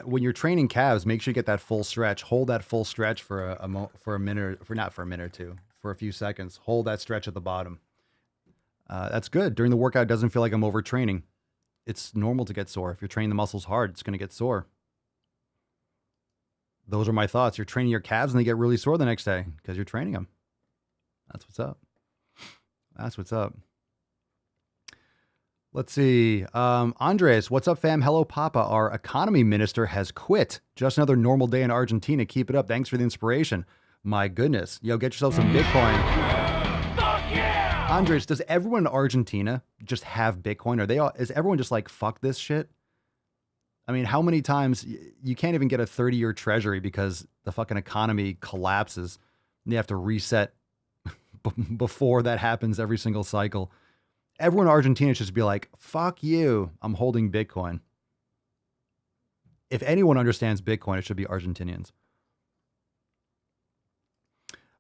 When you're training calves, make sure you get that full stretch. Hold that full stretch for a minute, not for a minute or two, for a few seconds. Hold that stretch at the bottom. That's good. During the workout, it doesn't feel like I'm overtraining. It's normal to get sore. If you're training the muscles hard, it's going to get sore. Those are my thoughts. You're training your calves and they get really sore the next day because you're training them. That's what's up. That's what's up. Let's see. Andres, what's up, fam? Hello, Papa. Our economy minister has quit. Just another normal day in Argentina. Keep it up. Thanks for the inspiration. My goodness. Yo, get yourself some Bitcoin. Fuck yeah! Andres, does everyone in Argentina just have Bitcoin? Is everyone just like, fuck this shit? I mean, how many times you can't even get a 30-year treasury because the fucking economy collapses and you have to reset before that happens every single cycle. Everyone in Argentina should just be like, fuck you, I'm holding Bitcoin. If anyone understands Bitcoin, it should be Argentinians.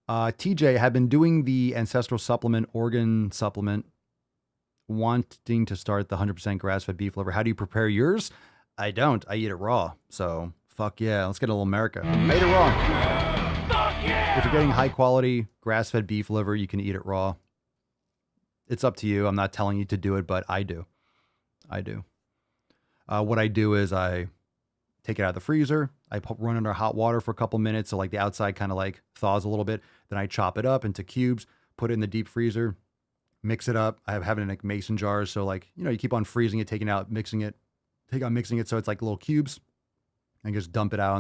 TJ, have been doing the ancestral supplement, organ supplement, wanting to start the 100% grass-fed beef liver. How do you prepare yours? I don't. I eat it raw. So, fuck yeah. Let's get a little America. Made it raw. Fuck yeah! If you're getting high-quality grass-fed beef liver, you can eat it raw. It's up to you. I'm not telling you to do it, but I do. I do. What I do is I take it out of the freezer. I run under hot water for a couple minutes. So like the outside kind of like thaws a little bit. Then I chop it up into cubes, put it in the deep freezer, mix it up. I have it in like mason jars. So like, you keep on freezing it, taking it out, mixing it, so it's like little cubes, and just dump it out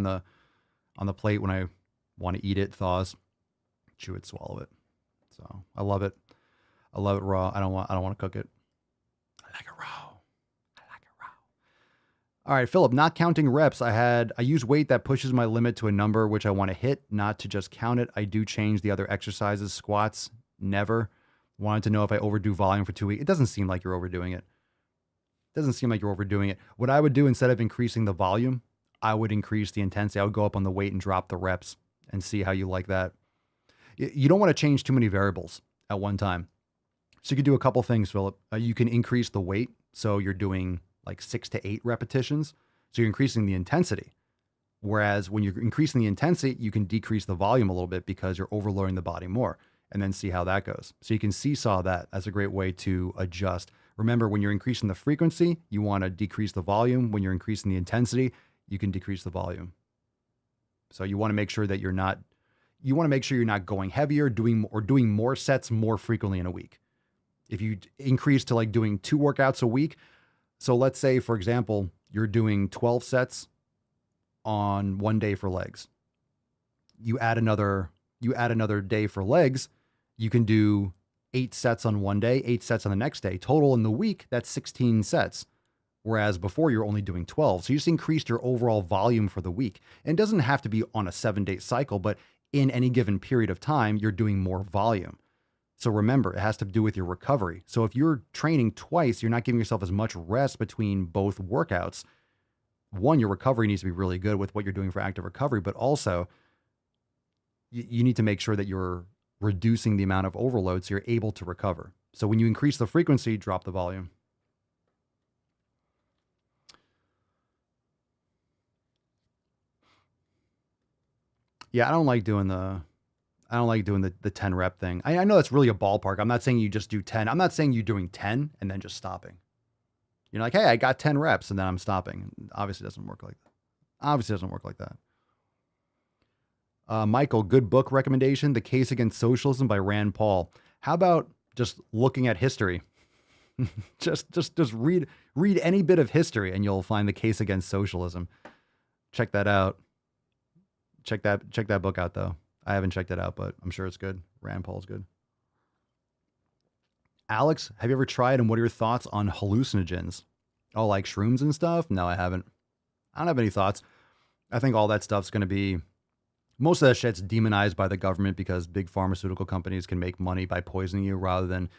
on the plate when I want to eat it. Thaws, chew it, swallow it. So I love it. I love it raw. I don't want to cook it. I like it raw. All right, Philip, not counting reps. I use weight that pushes my limit to a number which I want to hit, not to just count it. I do change the other exercises. Squats, never. Wanted to know if I overdo volume for 2 weeks. It doesn't seem like you're overdoing it. What I would do, instead of increasing the volume, I would increase the intensity. I would go up on the weight and drop the reps and see how you like that. You don't want to change too many variables at one time. So you could do a couple things, Philip. You can increase the weight. So you're doing like 6 to 8 repetitions. So you're increasing the intensity. Whereas when you're increasing the intensity, you can decrease the volume a little bit because you're overloading the body more, and then see how that goes. So you can seesaw that. That's a great way to adjust. Remember, when you're increasing the frequency, you want to decrease the volume. When you're increasing the intensity, you can decrease the volume. So you want to make sure that you're not going heavier, doing more sets more frequently in a week. If you increase to like doing 2 workouts a week, so let's say, for example, you're doing 12 sets on one day for legs. You add another day for legs, you can do 8 sets on one day, 8 sets on the next day. Total in the week, that's 16 sets. Whereas before you're only doing 12. So you just increased your overall volume for the week. And it doesn't have to be on a 7-day cycle, but in any given period of time, you're doing more volume. So remember, it has to do with your recovery. So if you're training twice, you're not giving yourself as much rest between both workouts. One, your recovery needs to be really good with what you're doing for active recovery, but also you need to make sure that you're reducing the amount of overload so you're able to recover. So when you increase the frequency, drop the volume. Yeah, I don't like doing the 10 rep thing. I know that's really a ballpark. I'm not saying you just do 10. I'm not saying you're doing 10 and then just stopping. You're like, hey, I got 10 reps and then I'm stopping. Obviously it doesn't work like that. Michael, good book recommendation, The Case Against Socialism by Rand Paul. How about just looking at history? just read any bit of history and you'll find The Case Against Socialism. Check that out. Check that book out though. I haven't checked it out, but I'm sure it's good. Rand Paul's good. Alex, have you ever tried, and what are your thoughts on hallucinogens? Oh, like shrooms and stuff? No, I haven't. I don't have any thoughts. I think all that stuff's going to be, most of that shit's demonized by the government because big pharmaceutical companies can make money by poisoning you rather than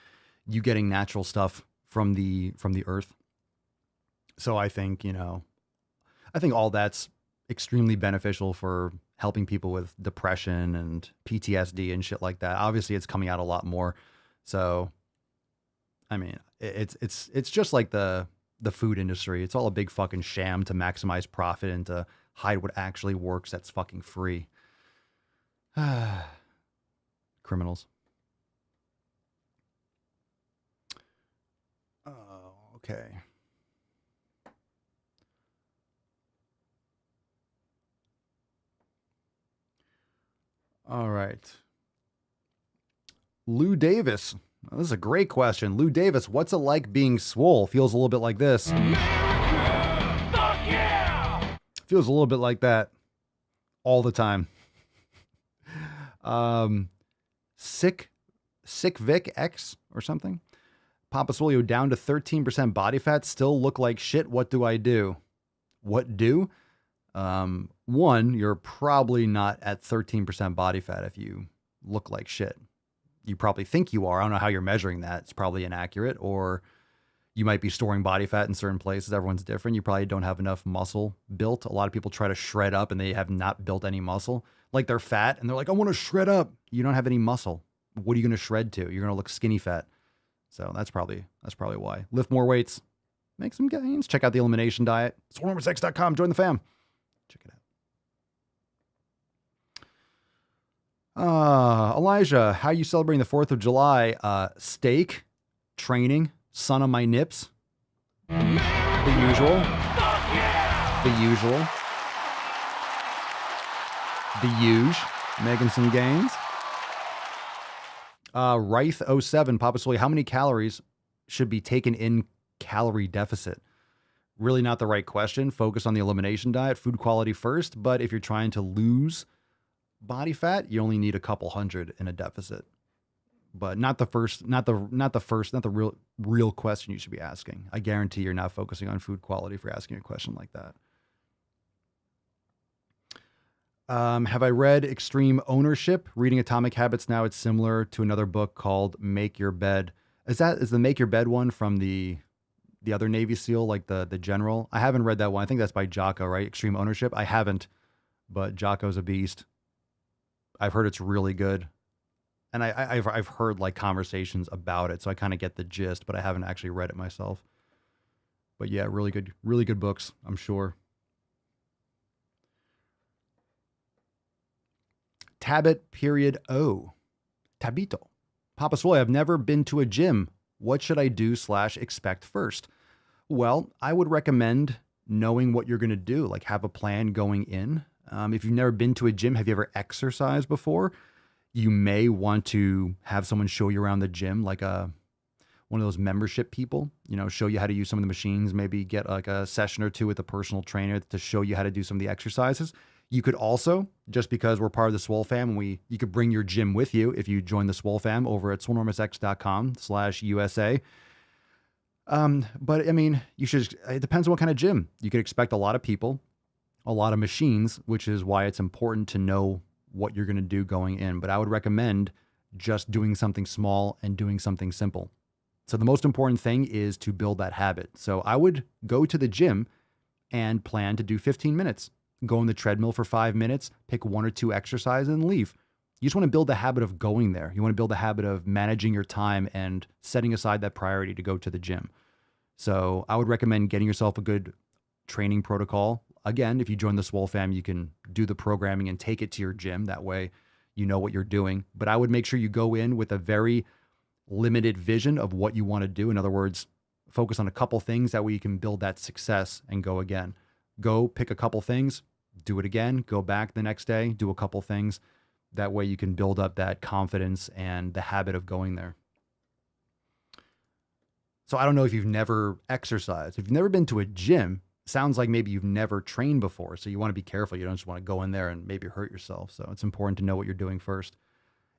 you getting natural stuff from the earth. So I think all that's extremely beneficial for helping people with depression and PTSD and shit like that. Obviously, it's coming out a lot more. So, I mean, it's just like the food industry. It's all a big fucking sham to maximize profit and to hide what actually works that's fucking free. Criminals. Oh, okay. All right. Lou Davis. This is a great question. Lou Davis, what's it like being swole? Feels a little bit like this. Feels a little bit like that all the time. Sick Vic X or something. Papa Swolio down to 13% body fat. Still look like shit. What do I do? What do? One, you're probably not at 13% body fat if you look like shit. You probably think you are. I don't know how you're measuring that. It's probably inaccurate, or you might be storing body fat in certain places. Everyone's different. You probably don't have enough muscle built. A lot of people try to shred up and they have not built any muscle. Like they're fat and they're like, I want to shred up. You don't have any muscle. What are you going to shred to? You're going to look skinny fat. So that's probably why. Lift more weights. Make some gains. Check out the elimination diet. SwoleNumberSex.com. Join the fam. Check it out. Elijah, how are you celebrating the 4th of July? Steak, training, sun on my nips. The usual. Making some gains. Wraith07, Papa Swolio, how many calories should be taken in calorie deficit? Really not the right question. Focus on the elimination diet, food quality first. But if you're trying to lose body fat, you only need a couple hundred in a deficit. But not the real question you should be asking. I guarantee you're not focusing on food quality if you're asking a question like that. Have I read Extreme Ownership? Reading Atomic Habits now. It's similar to another book called Make Your Bed. Is the Make Your Bed one from the other Navy SEAL, like the general? I haven't read that one. I think that's by Jocko, right? Extreme Ownership. I haven't, but Jocko's a beast. I've heard it's really good, and I've heard like conversations about it, so I kind of get the gist, but I haven't actually read it myself. But yeah, really good books, I'm sure. Tabito. Papa Swolio, I've never been to a gym. What should I do / expect first? Well, I would recommend knowing what you're going to do, like have a plan going in. If you've never been to a gym, have you ever exercised before? You may want to have someone show you around the gym, like one of those membership people, show you how to use some of the machines, maybe get like a session or two with a personal trainer to show you how to do some of the exercises. You could also, just because we're part of the Swole fam, you could bring your gym with you if you join the Swole fam over at swolenormousx.com/USA. But I mean, it depends on what kind of gym. You could expect a lot of people, a lot of machines, which is why it's important to know what you're going to do going in. But I would recommend just doing something small and doing something simple. So the most important thing is to build that habit. So I would go to the gym and plan to do 15 minutes. Go on the treadmill for 5 minutes, pick 1 or 2 exercises and leave. You just want to build the habit of going there. You want to build the habit of managing your time and setting aside that priority to go to the gym. So I would recommend getting yourself a good training protocol. Again, if you join the Swole fam, you can do the programming and take it to your gym. That way you know what you're doing. But I would make sure you go in with a very limited vision of what you want to do. In other words, focus on a couple things. That way you can build that success and go again. Go pick a couple things, do it again, go back the next day, do a couple things. That way you can build up that confidence and the habit of going there. So I don't know if you've never exercised. If you've never been to a gym, sounds like maybe you've never trained before. So you want to be careful. You don't just want to go in there and maybe hurt yourself. So it's important to know what you're doing first.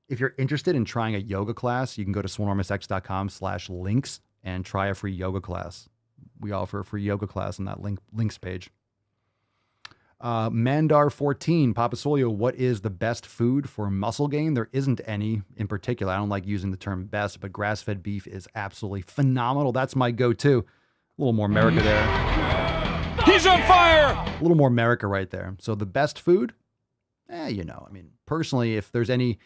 If you're interested in trying a yoga class, you can go to swolenormousx.com/links and try a free yoga class. We offer a free yoga class on that links page. Mandar14, Papa Swolio, what is the best food for muscle gain? There isn't any in particular. I don't like using the term best, but grass-fed beef is absolutely phenomenal. That's my go-to. A little more America there. He's on fire! A little more America right there. So the best food, You know, I mean, personally, if there's any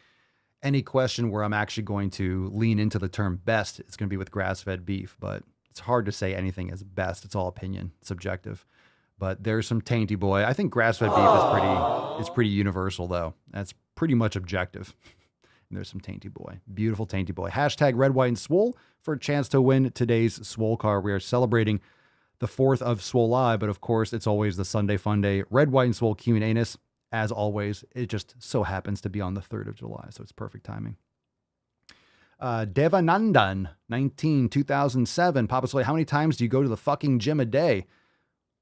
question where I'm actually going to lean into the term best, it's going to be with grass-fed beef, but it's hard to say anything is best. It's all opinion, subjective. But there's some tainty boy. I think grass-fed beef is pretty universal though. That's pretty much objective. And there's some tainty boy. Beautiful tainty boy. Hashtag red, white, and swole for a chance to win today's Swole car. We are celebrating the 4th of Swole, but of course it's always the Sunday fun day. Red, white, and swole Q&A-ness. As always, it just so happens to be on the 3rd of July, so it's perfect timing. Devanandan, 2007. Papa Swole, how many times do you go to the fucking gym a day?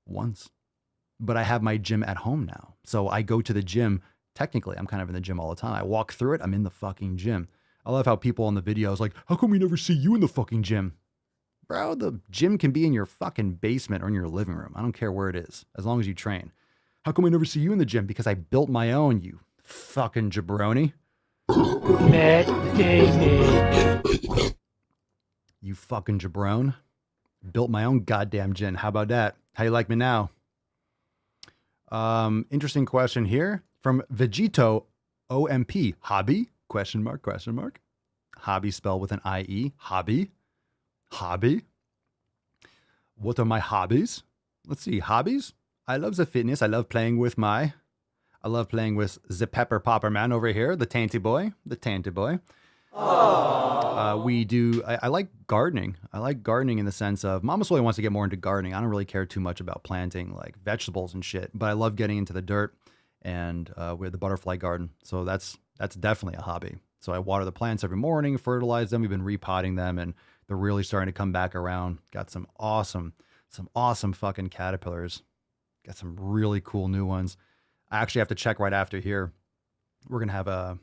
Once. But I have my gym at home now. So I go to the gym. Technically, I'm kind of in the gym all the time. I walk through it. I'm in the fucking gym. I love how people on the videos like, how come we never see you in the fucking gym? Bro, the gym can be in your fucking basement or in your living room. I don't care where it is, as long as you train. How come I never see you in the gym? Because I built my own, you fucking jabroni. Matt Damon. You fucking jabron. Built my own goddamn gym. How about that? How you like me now? Interesting question here from Vegito OMP. Hobby? Question mark, question mark. Hobby spelled with an I-E. Hobby. Hobby. What are my hobbies? Let's see. Hobbies? I love the fitness. I love playing with the pepper popper man over here, the tainty boy, I like gardening. I like gardening in the sense of Mama Swole wants to get more into gardening. I don't really care too much about planting like vegetables and shit, but I love getting into the dirt and we have the butterfly garden. So that's definitely a hobby. So I water the plants every morning, fertilize them. We've been repotting them and they're really starting to come back around. Got some awesome fucking caterpillars. Got some really cool new ones. I actually have to check right after here. We're going to have I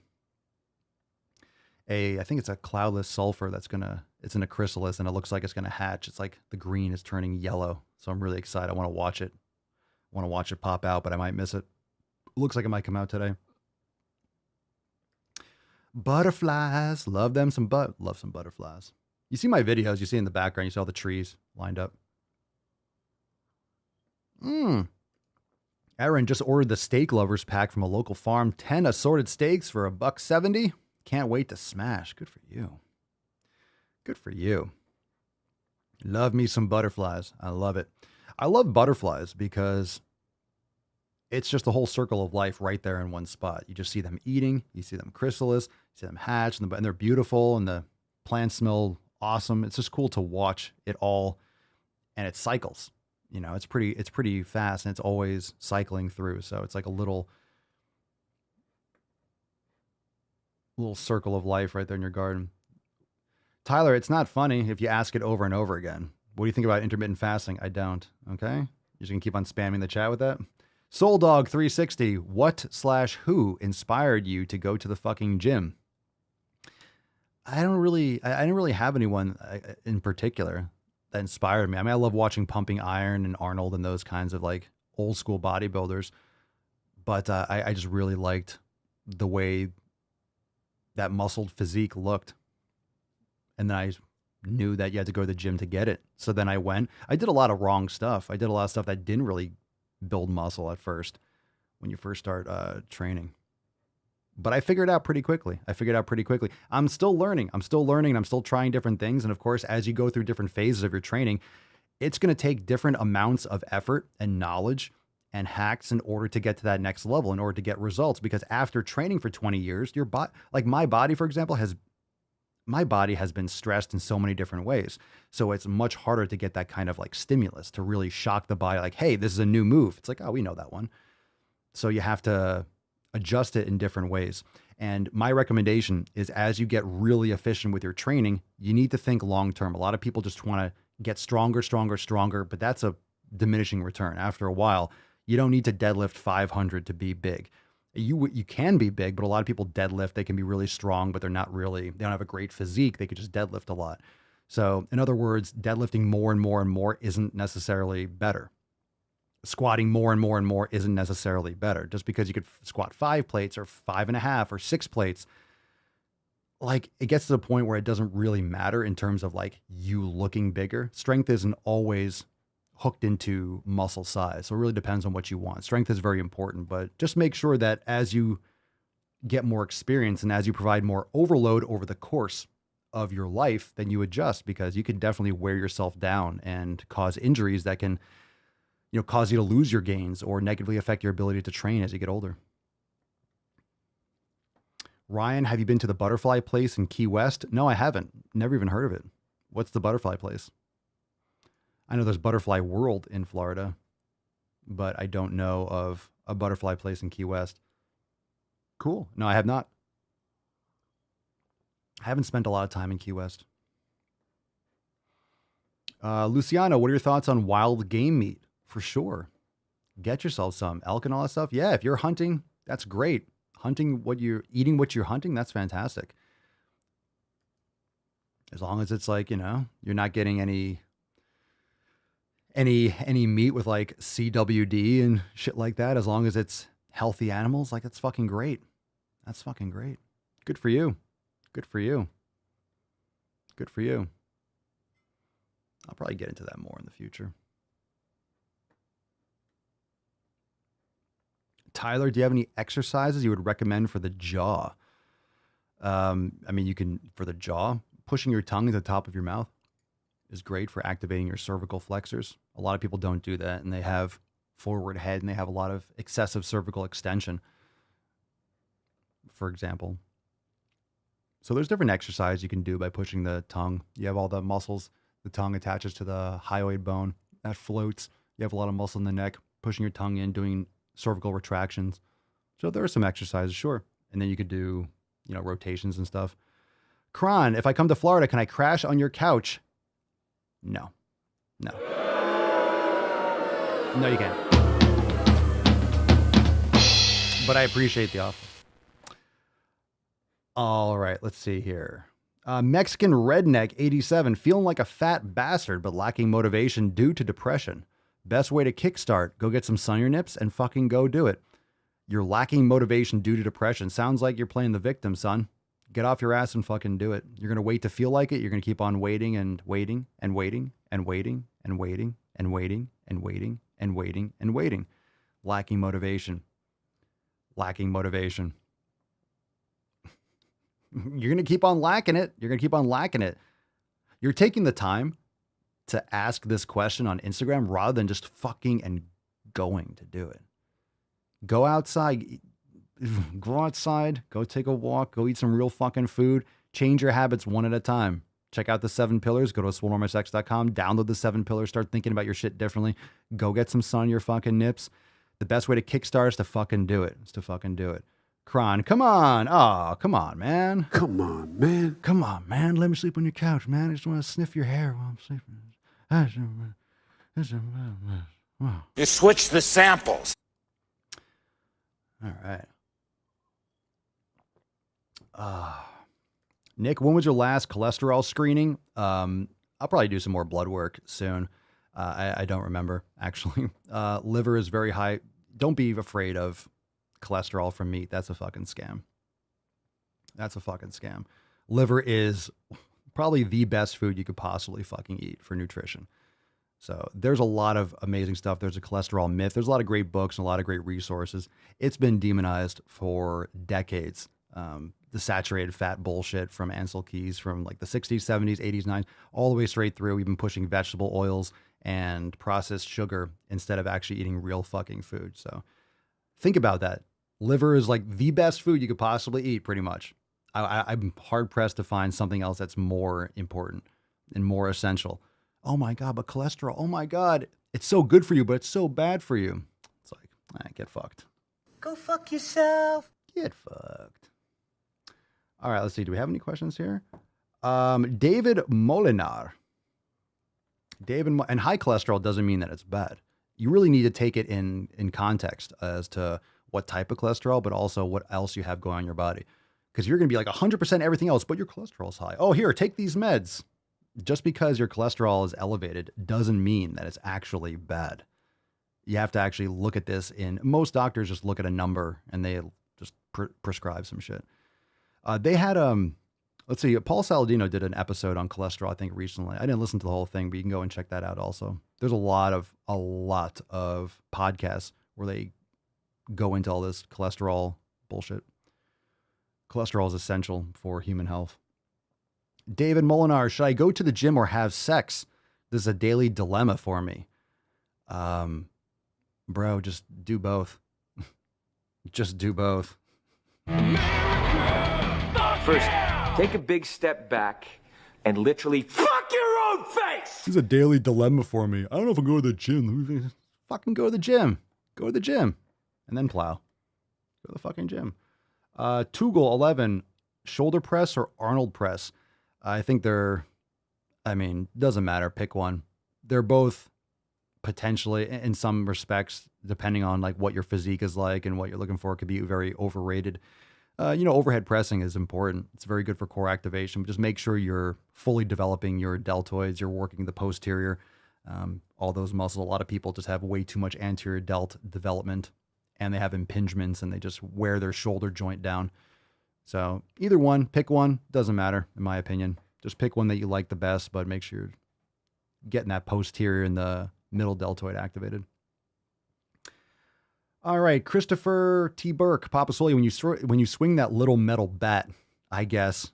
think it's a cloudless sulfur it's in a chrysalis and it looks like it's going to hatch. It's like the green is turning yellow. So I'm really excited. I want to watch it. Pop out, but I might miss it. Looks like it might come out today. Butterflies. Love some butterflies. You see my videos, you see in the background, you see all the trees lined up. Aaron just ordered the steak lovers pack from a local farm. 10 assorted steaks for $1.70. Can't wait to smash. Good for you. Good for you. Love me some butterflies. I love it. I love butterflies because it's just the whole circle of life right there in one spot. You just see them eating, you see them chrysalis, you see them hatch, and they're beautiful, and the plants smell awesome. It's just cool to watch it all, and it cycles. You know, it's pretty fast, and it's always cycling through. So it's like a little circle of life right there in your garden. Tyler, it's not funny if you ask it over and over again. What do you think about intermittent fasting? I don't. Okay. You're just gonna keep on spamming the chat with that. Soul Dog 360. What/who inspired you to go to the fucking gym? I didn't really have anyone in particular that inspired me. I mean, I love watching Pumping Iron and Arnold and those kinds of like old school bodybuilders, but I just really liked the way that muscled physique looked. And then I knew that you had to go to the gym to get it. So then I went. I did a lot of wrong stuff. I did a lot of stuff that didn't really build muscle at first when you first start training. But I figured it out pretty quickly. I'm still learning. I'm still trying different things. And of course, as you go through different phases of your training, it's going to take different amounts of effort and knowledge and hacks in order to get to that next level, in order to get results. Because after training for 20 years, your body, like my body, for example, has been stressed in so many different ways. So it's much harder to get that kind of like stimulus to really shock the body. Like, hey, this is a new move. It's like, oh, we know that one. So you have to adjust it in different ways. And my recommendation is, as you get really efficient with your training, you need to think long-term. A lot of people just want to get stronger, but that's a diminishing return. After a while, you don't need to deadlift 500 to be big. You can be big, but a lot of people deadlift. They can be really strong, but they don't have a great physique. They could just deadlift a lot. So in other words, deadlifting more and more and more isn't necessarily better. Squatting more and more and more isn't necessarily better. Just because you could squat 5 plates or 5.5 or 6 plates, like it gets to the point where it doesn't really matter in terms of like you looking bigger. Strength isn't always hooked into muscle size. So it really depends on what you want. Strength is very important, but just make sure that as you get more experience and as you provide more overload over the course of your life, then you adjust, because you can definitely wear yourself down and cause injuries that can, cause you to lose your gains or negatively affect your ability to train as you get older. Ryan, have you been to the Butterfly Place in Key West? No, I haven't. Never even heard of it. What's the Butterfly Place? I know there's Butterfly World in Florida, but I don't know of a Butterfly Place in Key West. Cool. No, I have not. I haven't spent a lot of time in Key West. Luciano, what are your thoughts on wild game meat? For sure. Get yourself some elk and all that stuff. Yeah, if you're hunting, that's great. Eating what you're hunting, that's fantastic. As long as it's like, you're not getting any meat with like CWD and shit like that. As long as it's healthy animals, like, that's fucking great. That's fucking great. Good for you. Good for you. Good for you. I'll probably get into that more in the future. Tyler, do you have any exercises you would recommend for the jaw? You can, for the jaw, pushing your tongue to the top of your mouth is great for activating your cervical flexors. A lot of people don't do that, and they have forward head and they have a lot of excessive cervical extension, for example. So there's different exercise you can do by pushing the tongue. You have all the muscles. The tongue attaches to the hyoid bone. That floats. You have a lot of muscle in the neck, pushing your tongue in, doing cervical retractions. So there are some exercises, sure. And then you could do, rotations and stuff. Kron, if I come to Florida, can I crash on your couch? No. No, you can't. But I appreciate the offer. All right, let's see here. Mexican Redneck 87, feeling like a fat bastard, but lacking motivation due to depression. Best way to kickstart, go get some sun on your nips and fucking go do it. You're lacking motivation due to depression. Sounds like you're playing the victim, son. Get off your ass and fucking do it. You're going to wait to feel like it. You're going to keep on waiting and waiting and waiting and waiting and waiting and waiting and waiting and waiting and waiting. Lacking motivation. Lacking motivation. You're going to keep on lacking it. You're going to keep on lacking it. You're taking the time to ask this question on Instagram rather than just fucking and going to do it. Go outside. Go outside. Go take a walk. Go eat some real fucking food. Change your habits one at a time. Check out the 7 pillars. Go to swolenormousx.com. Download the 7 pillars. Start thinking about your shit differently. Go get some sun on your fucking nips. The best way to kickstart is to fucking do it. Is to fucking do it. Kron, come on. Oh, come on, man. Come on, man. Come on, man. Let me sleep on your couch, man. I just want to sniff your hair while I'm sleeping. You switch the samples. All right. Nick, when was your last cholesterol screening? I'll probably do some more blood work soon. I don't remember, actually. Liver is very high. Don't be afraid of cholesterol from meat. That's a fucking scam. That's a fucking scam. Liver is probably the best food you could possibly fucking eat for nutrition. So there's a lot of amazing stuff. There's a cholesterol myth. There's a lot of great books and a lot of great resources. It's been demonized for decades. The saturated fat bullshit from Ansel Keys from like the 60s, 70s, 80s, 90s, all the way straight through. We've been pushing vegetable oils and processed sugar instead of actually eating real fucking food. So think about that. Liver is like the best food you could possibly eat, pretty much. I'm hard pressed to find something else that's more important and more essential. Oh my God, but cholesterol, oh my God, it's so good for you, but it's so bad for you. It's like, get fucked. Go fuck yourself. Get fucked. All right, let's see. Do we have any questions here? David Molinar. And high cholesterol doesn't mean that it's bad. You really need to take it in context as to what type of cholesterol, but also what else you have going on in your body. Because you're going to be like 100% everything else, but your cholesterol is high. Oh, here, take these meds. Just because your cholesterol is elevated doesn't mean that it's actually bad. You have to actually look at this most doctors just look at a number and they just prescribe some shit. They had, Paul Saladino did an episode on cholesterol, I think recently. I didn't listen to the whole thing, but you can go and check that out also. There's a lot of podcasts where they go into all this cholesterol bullshit. Cholesterol is essential for human health. David Molinar, should I go to the gym or have sex? This is a daily dilemma for me. Bro, just do both. Just do both. First, take a big step back and literally fuck your own face. This is a daily dilemma for me. I don't know if I'll go to the gym. Fucking go to the gym. Go to the gym. And then plow. Go to the fucking gym. Tugel 11, shoulder press or Arnold press? I think doesn't matter. Pick one. They're both potentially, in some respects, depending on like what your physique is like and what you're looking for, could be very overrated. Overhead pressing is important. It's very good for core activation, but just make sure you're fully developing your deltoids. You're working the posterior, all those muscles. A lot of people just have way too much anterior delt development, and they have impingements, and they just wear their shoulder joint down. So either one, pick one. Doesn't matter, in my opinion. Just pick one that you like the best, but make sure you're getting that posterior and the middle deltoid activated. All right, Christopher T. Burke, Papa Swole, when you swing that little metal bat, I guess,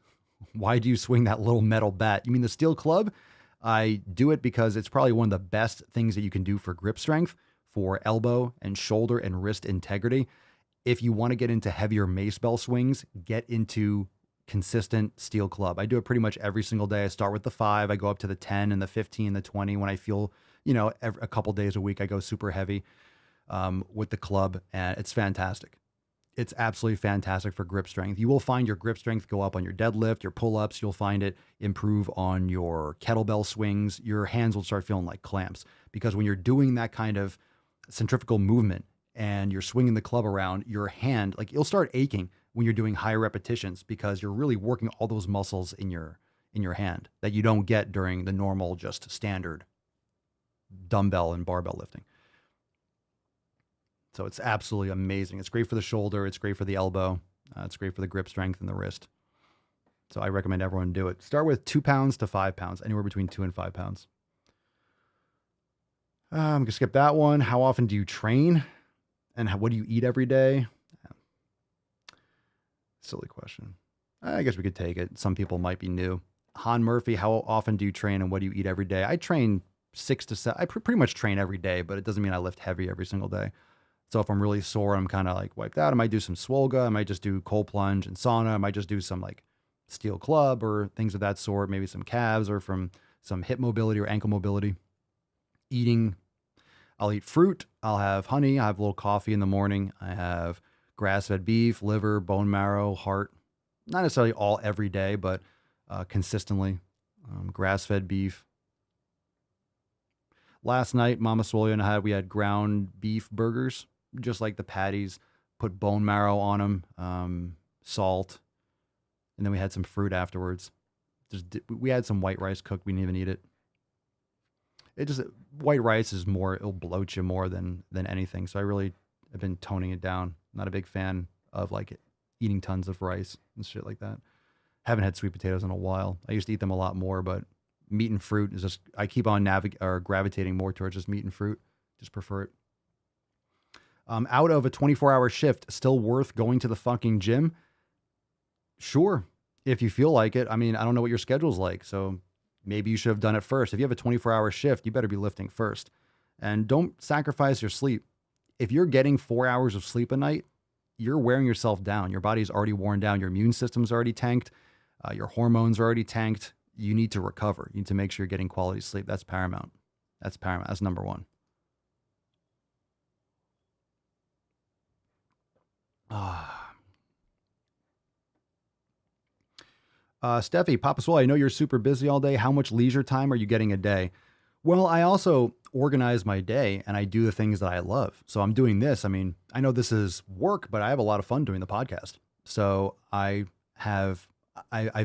why do you swing that little metal bat? You mean the steel club? I do it because it's probably one of the best things that you can do for grip strength, for elbow and shoulder and wrist integrity. If you want to get into heavier mace bell swings, get into consistent steel club. I do it pretty much every single day. I start with the 5, I go up to the 10 and the 15, the 20. When I feel, a couple days a week, I go super heavy with the club, and it's fantastic. It's absolutely fantastic for grip strength. You will find your grip strength go up on your deadlift, your pull-ups. You'll find it improve on your kettlebell swings. Your hands will start feeling like clamps, because when you're doing that kind of centrifugal movement and you're swinging the club around, your hand, like, it'll start aching when you're doing higher repetitions, because you're really working all those muscles in your hand that you don't get during the normal, just standard dumbbell and barbell lifting. So it's absolutely amazing. It's great for the shoulder. It's great for the elbow. It's great for the grip strength and the wrist. So I recommend everyone do it. Start with 2 pounds to 5 pounds, anywhere between 2 and 5 pounds. I'm going to skip that one. How often do you train? And what do you eat every day? Silly question. I guess we could take it. Some people might be new. Han Murphy, how often do you train and what do you eat every day? I train 6 to 7. I pretty much train every day, but it doesn't mean I lift heavy every single day. So if I'm really sore, I'm kind of like wiped out, I might do some Swolga. I might just do cold plunge and sauna. I might just do some like steel club or things of that sort. Maybe some calves or from some hip mobility or ankle mobility. Eating, I'll eat fruit. I'll have honey. I have a little coffee in the morning. I have grass-fed beef, liver, bone marrow, heart. Not necessarily all every day, but consistently. Grass-fed beef. Last night, Mama Swolio and we had ground beef burgers, just like the patties, put bone marrow on them, salt, and then we had some fruit afterwards. We had some white rice cooked. We didn't even eat it. White rice is more, it'll bloat you more than anything. So I really have been toning it down. Not a big fan of like eating tons of rice and shit like that. Haven't had sweet potatoes in a while. I used to eat them a lot more, but meat and fruit is just, I keep on gravitating more towards just meat and fruit. Just prefer it. Out of a 24-hour shift, still worth going to the fucking gym? Sure, if you feel like it. I mean, I don't know what your schedule's like, so maybe you should have done it first. If you have a 24-hour shift, you better be lifting first. And don't sacrifice your sleep. If you're getting 4 hours of sleep a night, you're wearing yourself down. Your body's already worn down. Your immune system's already tanked. Your hormones are already tanked. You need to recover. You need to make sure you're getting quality sleep. That's paramount. That's paramount. That's number one. Steffi, Papa Swole, I know you're super busy all day. How much leisure time are you getting a day? Well, I also organize my day and I do the things that I love. So I'm doing this. I mean, I know this is work, but I have a lot of fun doing the podcast. So I've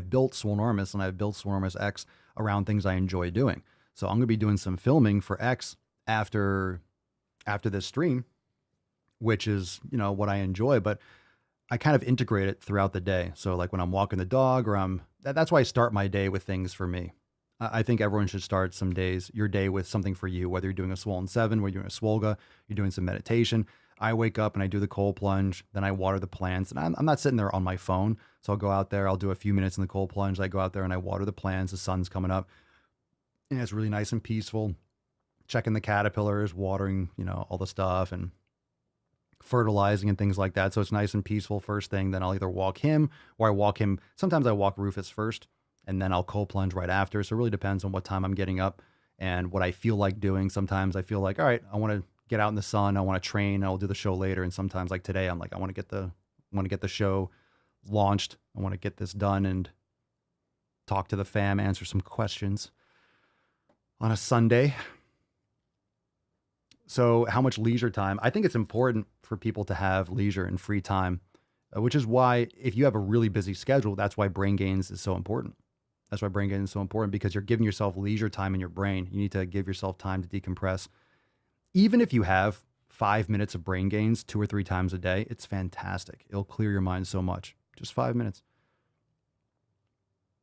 built Swolenormous and I've built Swolenormous X around things I enjoy doing. So I'm going to be doing some filming for X after this stream, which is, what I enjoy, but I kind of integrate it throughout the day. So like when I'm walking the dog or that's why I start my day with things for me. I think everyone should start your day with something for you, whether you're doing a Swollen 7, whether you're doing a Swolga, you're doing some meditation. I wake up and I do the cold plunge, then I water the plants. And I'm not sitting there on my phone. So I'll go out there, I'll do a few minutes in the cold plunge. I go out there and I water the plants. The sun's coming up. And it's really nice and peaceful. Checking the caterpillars, watering, all the stuff and fertilizing and things like that. So it's nice and peaceful first thing. Then I'll either walk him or I walk him. Sometimes I walk Rufus first and then I'll cold plunge right after. So it really depends on what time I'm getting up and what I feel like doing. Sometimes I feel like, all right, I want to get out in the sun. I want to train. I'll do the show later. And sometimes like today, I'm like, I want to get the show launched. I want to get this done and talk to the fam, answer some questions on a Sunday. So how much leisure time? I think it's important for people to have leisure and free time, which is why if you have a really busy schedule, that's why brain gains is so important. That's why brain gains is so important, because you're giving yourself leisure time in your brain. You need to give yourself time to decompress. Even if you have 5 minutes of brain gains 2 or 3 times a day, it's fantastic. It'll clear your mind so much. Just 5 minutes.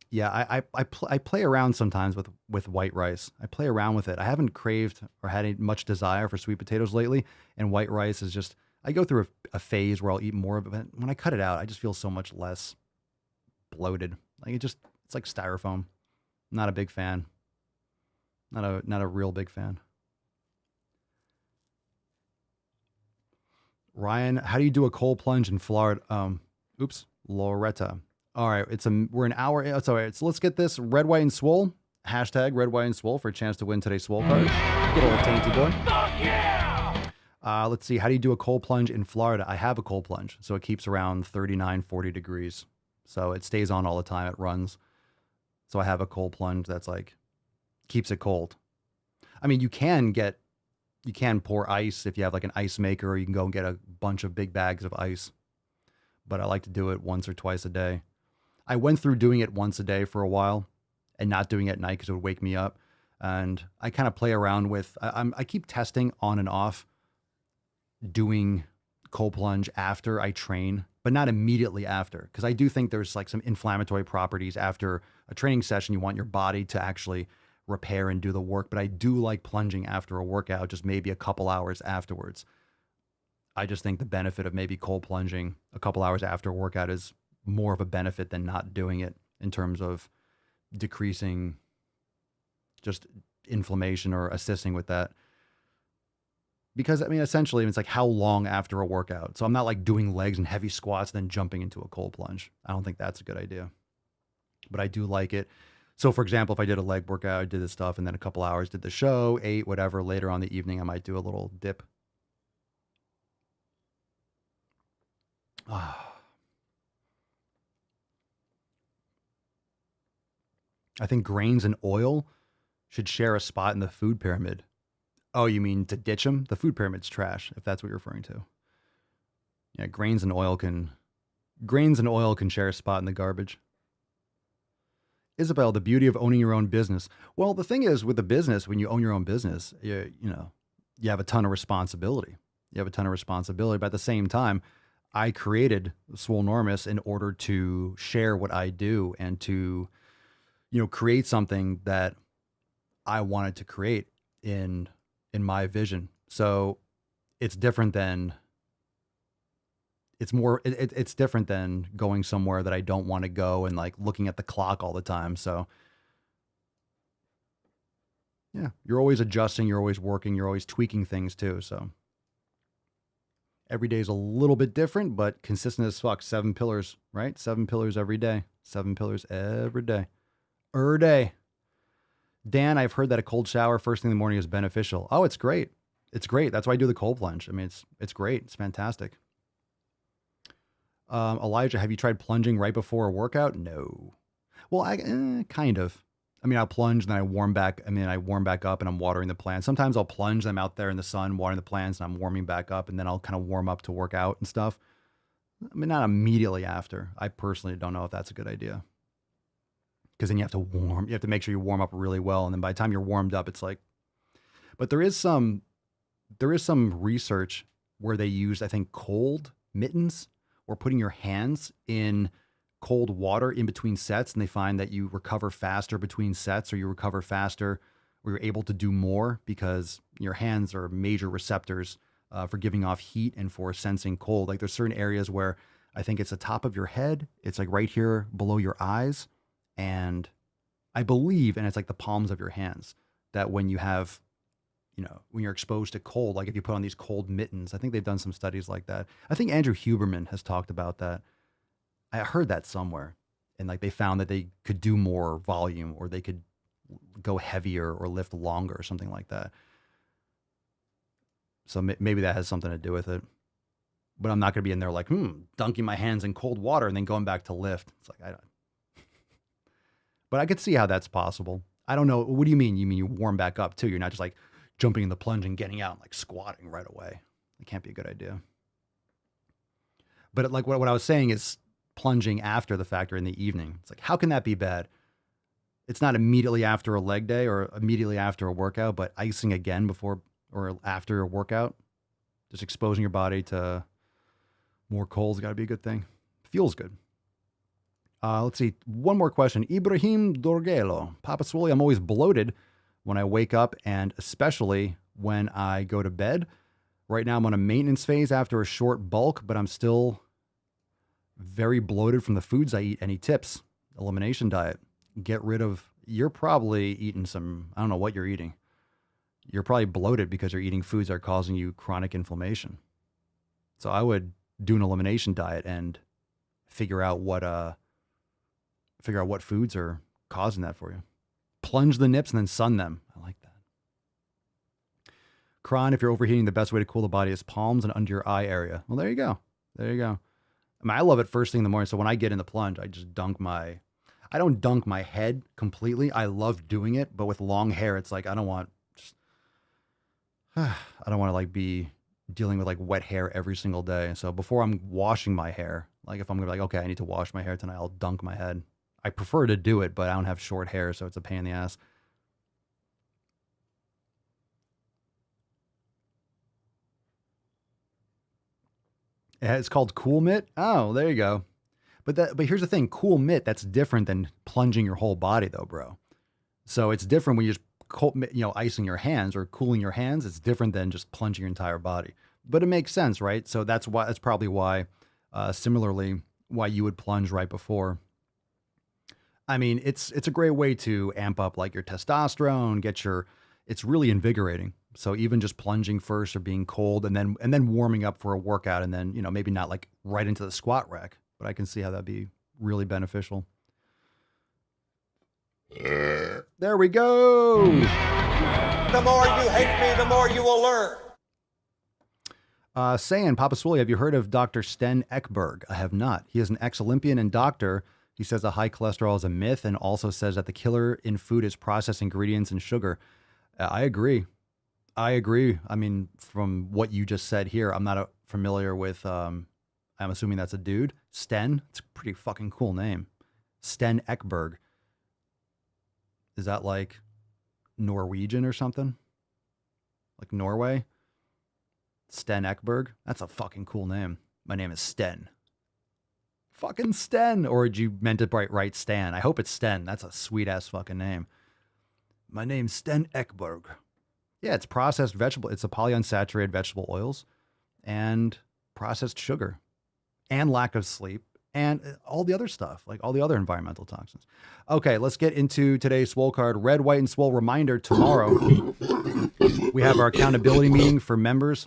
Yeah, I play around sometimes with white rice. I play around with it. I haven't craved or had much desire for sweet potatoes lately, and white rice is just, I go through a phase where I'll eat more of it. But when I cut it out, I just feel so much less bloated. Like it's like styrofoam. Not a big fan. Not a real big fan. Ryan, how do you do a cold plunge in Florida? Loretta. All right, we're an hour. It's all right. So let's get this red, white, and swole. Hashtag red, white, and swole for a chance to win today's swole card. Get a little tainty boy. Fuck yeah! Let's see. How do you do a cold plunge in Florida? I have a cold plunge, so it keeps around 39, 40 degrees. So it stays on all the time. It runs. So I have a cold plunge that's like keeps it cold. I mean, you can pour ice if you have like an ice maker, or you can go and get a bunch of big bags of ice. But I like to do it once or twice a day. I went through doing it once a day for a while and not doing it at night because it would wake me up. And I kind of play around with, I keep testing on and off doing cold plunge after I train, but not immediately after. Because I do think there's like some inflammatory properties after a training session. You want your body to actually repair and do the work. But I do like plunging after a workout, just maybe a couple hours afterwards. I just think the benefit of maybe cold plunging a couple hours after a workout is more of a benefit than not doing it in terms of decreasing just inflammation or assisting with that. Because, I mean, essentially, it's like how long after a workout? So I'm not like doing legs and heavy squats, then jumping into a cold plunge. I don't think that's a good idea. But I do like it. So, for example, if I did a leg workout, I did this stuff, and then a couple hours, did the show, ate, whatever, later on in the evening, I might do a little dip. I think grains and oil should share a spot in the food pyramid. Oh, you mean to ditch them? The food pyramid's trash, if that's what you're referring to. Yeah, grains and oil can share a spot in the garbage. Isabel, the beauty of owning your own business. Well, the thing is with the business, when you own your own business, you have a ton of responsibility. But at the same time, I created Swolenormous in order to share what I do and to, create something that I wanted to create in my vision. So it's different than going somewhere that I don't want to go and like looking at the clock all the time. So yeah, you're always adjusting, you're always working, you're always tweaking things too. So every day is a little bit different, but consistent as fuck. 7 pillars, right? 7 pillars every day. 7 pillars every day. Dan, I've heard that a cold shower first thing in the morning is beneficial. Oh, it's great. It's great. That's why I do the cold plunge. I mean, it's great. It's fantastic. Elijah, have you tried plunging right before a workout? No. Well, kind of. I mean, I'll plunge and then I warm back up and I'm watering the plants. Sometimes I'll plunge and I'm out there in the sun watering the plants and I'm warming back up, and then I'll kind of warm up to work out and stuff. I mean, not immediately after. I personally don't know if that's a good idea. Because then you have to make sure you warm up really well. And then by the time you're warmed up, it's like, but there is some research where they use, I think, cold mittens or putting your hands in cold water in between sets, and they find that you recover faster between sets, or you recover faster, or you're able to do more because your hands are major receptors for giving off heat and for sensing cold. Like there's certain areas where I think it's the top of your head. It's like right here below your eyes. And I believe, and it's like the palms of your hands, that when you have, when you're exposed to cold, like if you put on these cold mittens, I think they've done some studies like that. I think Andrew Huberman has talked about that. I heard that somewhere. And like they found that they could do more volume, or they could go heavier or lift longer or something like that. So maybe that has something to do with it. But I'm not going to be in there like, dunking my hands in cold water and then going back to lift. It's like, I don't. But I could see how that's possible. I don't know. What do you mean? You mean you warm back up too? You're not just like jumping in the plunge and getting out and like squatting right away. It can't be a good idea. But like what I was saying is plunging after the fact or in the evening. It's like, how can that be bad? It's not immediately after a leg day or immediately after a workout, but icing again before or after a workout, just exposing your body to more cold's got to be a good thing. Feels good. Let's see. One more question. Ibrahim Dorgelo. Papa Swole, I'm always bloated when I wake up, and especially when I go to bed. Right now I'm on a maintenance phase after a short bulk, but I'm still very bloated from the foods I eat. Any tips? Elimination diet. Get rid of, you're probably eating some, I don't know what you're eating. You're probably bloated because you're eating foods that are causing you chronic inflammation. So I would do an elimination diet and figure out what foods are causing that for you. Plunge the nips and then sun them. I like that. Kron, if you're overheating, the best way to cool the body is palms and under your eye area. Well, there you go. There you go. I mean, I love it first thing in the morning. So when I get in the plunge, I just I don't dunk my head completely. I love doing it, but with long hair, it's like, I don't want to like be dealing with like wet hair every single day. So before I'm washing my hair, like if I'm gonna be like, okay, I need to wash my hair tonight, I'll dunk my head. I prefer to do it, but I don't have short hair, so it's a pain in the ass. It's called Cool Mitt. Oh, there you go. But here's the thing, Cool Mitt, that's different than plunging your whole body though, bro. So it's different when you just icing your hands or cooling your hands. It's different than just plunging your entire body. But it makes sense, right? So that's probably why, similarly, why you would plunge right before. I mean, it's a great way to amp up like your testosterone, it's really invigorating. So even just plunging first or being cold and then warming up for a workout, and then, maybe not like right into the squat rack, but I can see how that'd be really beneficial. There we go. The more you hate me, the more you will learn. Saying, Papa Swole, have you heard of Dr. Sten Ekberg? I have not. He is an ex-Olympian and doctor. He says that high cholesterol is a myth, and also says that the killer in food is processed ingredients and sugar. I agree. I mean, from what you just said here, I'm not familiar with, I'm assuming that's a dude. Sten, it's a pretty fucking cool name. Sten Ekberg. Is that like Norwegian or something? Like Norway? Sten Ekberg? That's a fucking cool name. My name is Sten. Fucking Sten. Or did you meant to write Stan? I hope it's Sten. That's a sweet ass fucking name. My name's Sten Ekberg. Yeah, it's processed vegetable. It's a polyunsaturated vegetable oils and processed sugar and lack of sleep and all the other stuff, like all the other environmental toxins. Okay, let's get into today's Swole card. Red, white, and Swole reminder, tomorrow we have our accountability meeting for members.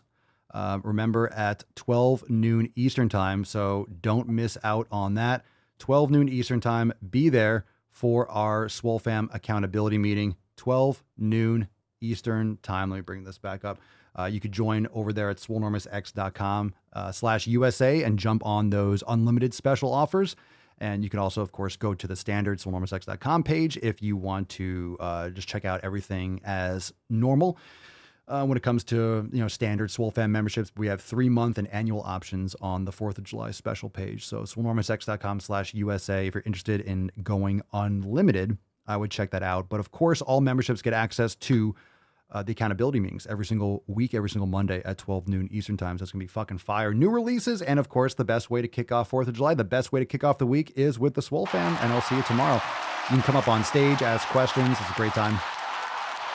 Remember, at 12 noon Eastern time, so don't miss out on that. 12 noon Eastern time, be there for our Swole Fam accountability meeting. 12 noon Eastern time. Let me bring this back up. You could join over there at swolenormousx.com/USA and jump on those unlimited special offers. And you can also, of course, go to the standard swolenormousx.com page if you want to just check out everything as normal. When it comes to, standard Swole Fam memberships, we have 3-month and annual options on the 4th of July special page. So swolenormousx.com/USA. If you're interested in going unlimited, I would check that out. But of course, all memberships get access to the accountability meetings every single week, every single Monday at 12 noon Eastern time. So that's going to be fucking fire. New releases, and of course, the best way to kick off 4th of July, the best way to kick off the week is with the Swole fam, and I'll see you tomorrow. You can come up on stage, ask questions. It's a great time.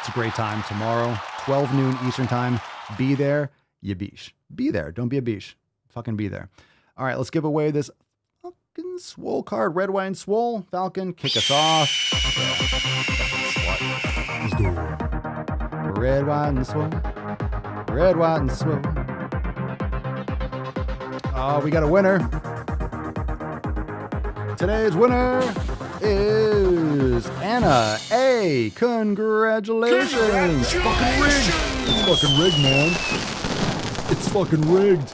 It's a great time tomorrow, 12 noon Eastern time. Be there, you beesh. Be there. Don't be a beesh. Fucking be there. All right, let's give away this fucking Swole card. Red, white, and Swole. Falcon, kick us off. Let's do it. Red, white, and Swole. Red, white, and Swole. Oh, we got a winner. Today's winner is Anna A. Congratulations. It's fucking rigged. It's fucking rigged, man. It's fucking rigged.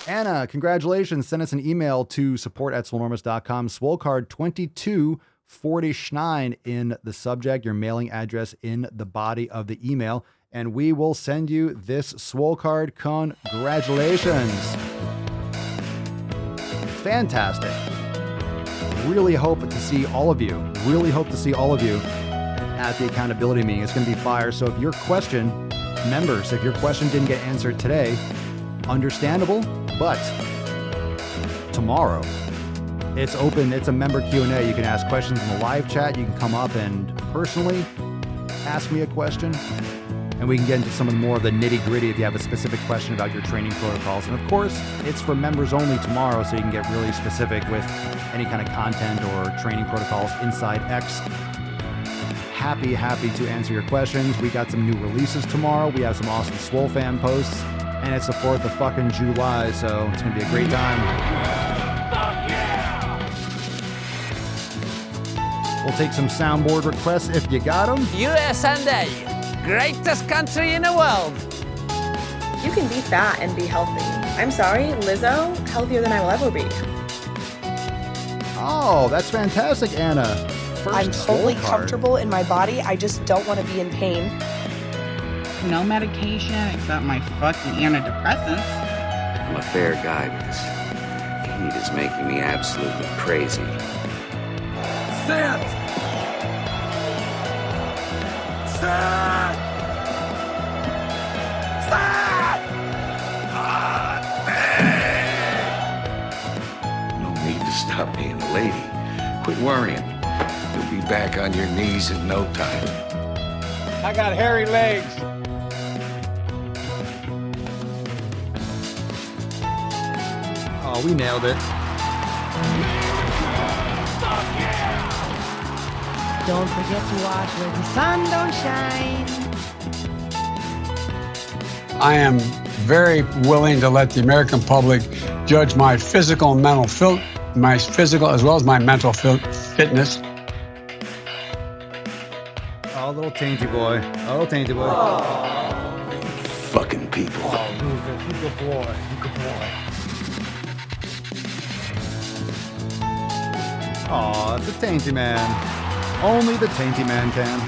Anna, congratulations. Send us an email to support@swolenormous.com. Swole card 2249 in the subject, your mailing address in the body of the email, and we will send you this Swole card. Congratulations. Fantastic. Really hope to see all of you. Really hope to see all of you at the accountability meeting. It's going to be fire. So if your question, members, if your question didn't get answered today, understandable, but tomorrow it's open. It's a member Q&A. You can ask questions in the live chat. You can come up and personally ask me a question, and we can get into some of the more of the nitty gritty if you have a specific question about your training protocols. And of course, it's for members only tomorrow, so you can get really specific with any kind of content or training protocols inside X. Happy to answer your questions. We got some new releases tomorrow. We have some awesome Swole fan posts, and it's the 4th of fucking July, so it's going to be a great time. We'll take some soundboard requests if you got them. USA, greatest country in the world. You can be fat and be healthy. I'm sorry, Lizzo, healthier than I will ever be. Oh, that's fantastic, Anna. First I'm totally comfortable in my body. I just don't want to be in pain. No medication except my fucking antidepressants. I'm a fair guy, but this heat is making me absolutely crazy. Sit! Sit! No need to stop being a lady. Quit worrying. You'll be back on your knees in no time. I got hairy legs. Oh, we nailed it. Don't forget to watch where the sun don't shine. I am very willing to let the American public judge my physical and mental my physical as well as my mental fitness. Oh, little tainty boy. Oh, little tainty boy. Fucking people. Oh, Rufus, you good boy. You good boy. Oh, it's a tainty man. Only the tainty man can.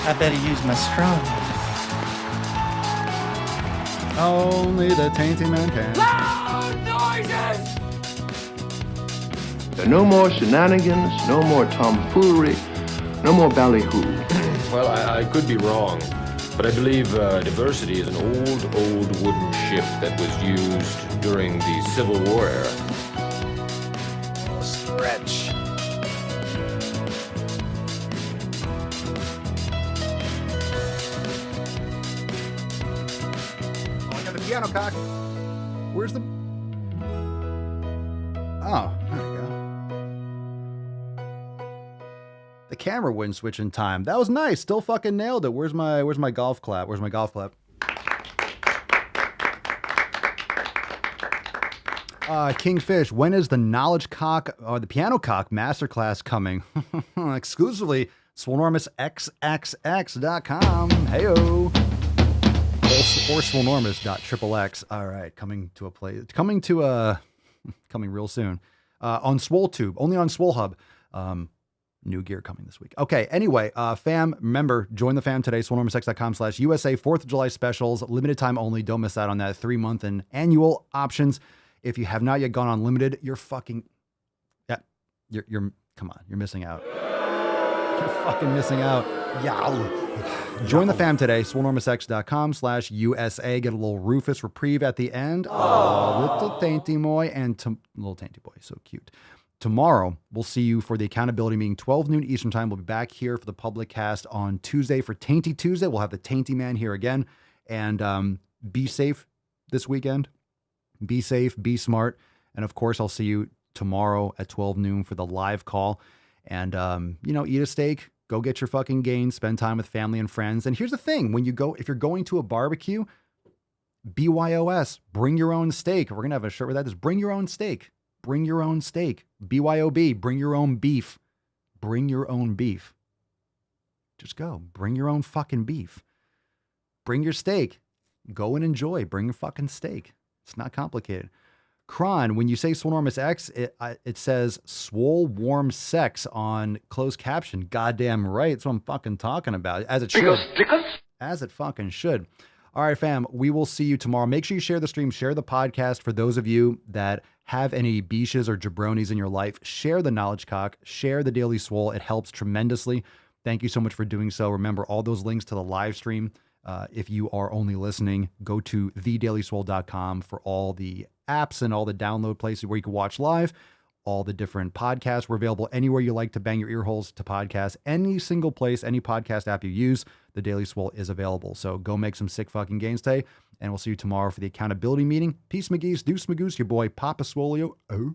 I better use my strong. Only the tainty man can. Loud noises! There are no more shenanigans, no more tomfoolery, no more ballyhoo. Well, I could be wrong, but I believe diversity is an old wooden ship that was used during the Civil War era. Stretch. Oh, I got the piano cock. Where's the... Oh, there we go. The camera wouldn't switch in time. That was nice. Still fucking nailed it. Where's my golf clap? Where's my golf clap? Kingfish, when is the knowledge cock or the piano cock masterclass coming? Exclusively swolenormousxxx.com. Heyo. Or swolenormous.xxx. All right, coming real soon. On SwoleTube, only on Swole Hub. New gear coming this week. Okay, anyway, fam, remember, join the fam today, swolenormousx.com/USA, 4th of July specials, limited time only. Don't miss out on that 3-month and annual options. If you have not yet gone unlimited, you're fucking, yeah, you're come on, you're missing out. You're fucking missing out. Join the fam today, swolenormousx.com/USA. Get a little Rufus reprieve at the end. Oh, little tainty boy little tainty boy, so cute. Tomorrow, we'll see you for the accountability meeting, 12 noon Eastern time. We'll be back here for the public cast on Tuesday for Tainty Tuesday. We'll have the Tainty Man here again. And be safe this weekend. Be safe, be smart. And of course, I'll see you tomorrow at 12 noon for the live call. And, eat a steak. Go get your fucking gains, spend time with family and friends. And here's the thing, if you're going to a barbecue, BYOS, bring your own steak. We're going to have a shirt with that. Just bring your own steak. Bring your own steak. BYOB, bring your own beef. Bring your own beef. Just go. Bring your own fucking beef. Bring your steak. Go and enjoy. Bring your fucking steak. It's not complicated. Kron, when you say Swolenormous X, it says Swole Warm Sex on closed caption. Goddamn right. That's what I'm fucking talking about. As it should. As it fucking should. All right, fam. We will see you tomorrow. Make sure you share the stream. Share the podcast. For those of you that have any beaches or jabronis in your life, share the Knowledge Cock. Share the Daily Swole. It helps tremendously. Thank you so much for doing so. Remember, all those links to the live stream, if you are only listening, go to thedailyswole.com for all the apps and all the download places where you can watch live. All the different podcasts. We're available anywhere you like to bang your ear holes to podcasts. Any single place, any podcast app you use, the Daily Swole is available. So go make some sick fucking gains today, and we'll see you tomorrow for the accountability meeting. Peace, McGee's, Deuce, Magoose, your boy Papa Swolio. Oh.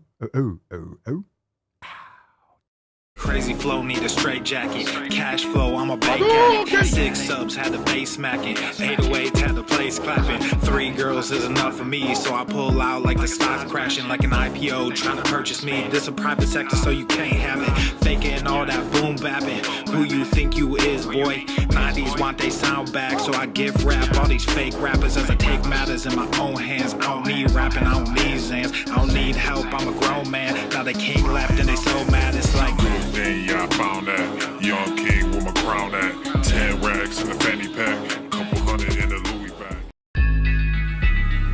Crazy flow, need a straight jacket. Cash flow, I'm a bank addict. 6 subs, had the bass smacking. 808, had the place clapping. 3 girls is enough for me, so I pull out like the stock crashing. Like an IPO, trying to purchase me. This a private sector, so you can't have it. Faking all that boom bapping. Who you think you is, boy? 90s want they sound back, so I give rap all these fake rappers as I take matters in my own hands. I don't need rapping, I don't need Zans. I don't need help, I'm a grown man. Now they king left and they so mad, it's like... Yeah, I found that young king with my crown at 10 racks in the fanny pack, couple hundred in the Louis bag.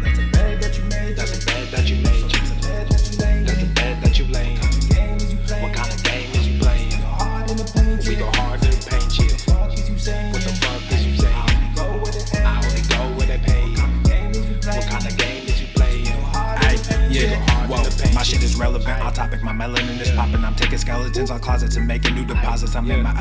That's a bed that you made. That's a bed that you made. That's a bed that you laid. That's a bed that you laid. What kind of game is you playing? We go hard in the paint you. What the fuck is you saying? I only go where they pay. What kind of game is you playing? Whoa, my shit is relevant. Our topic, my melanin is popping. I'm taking skeletons out closets and making new deposits. I'm in my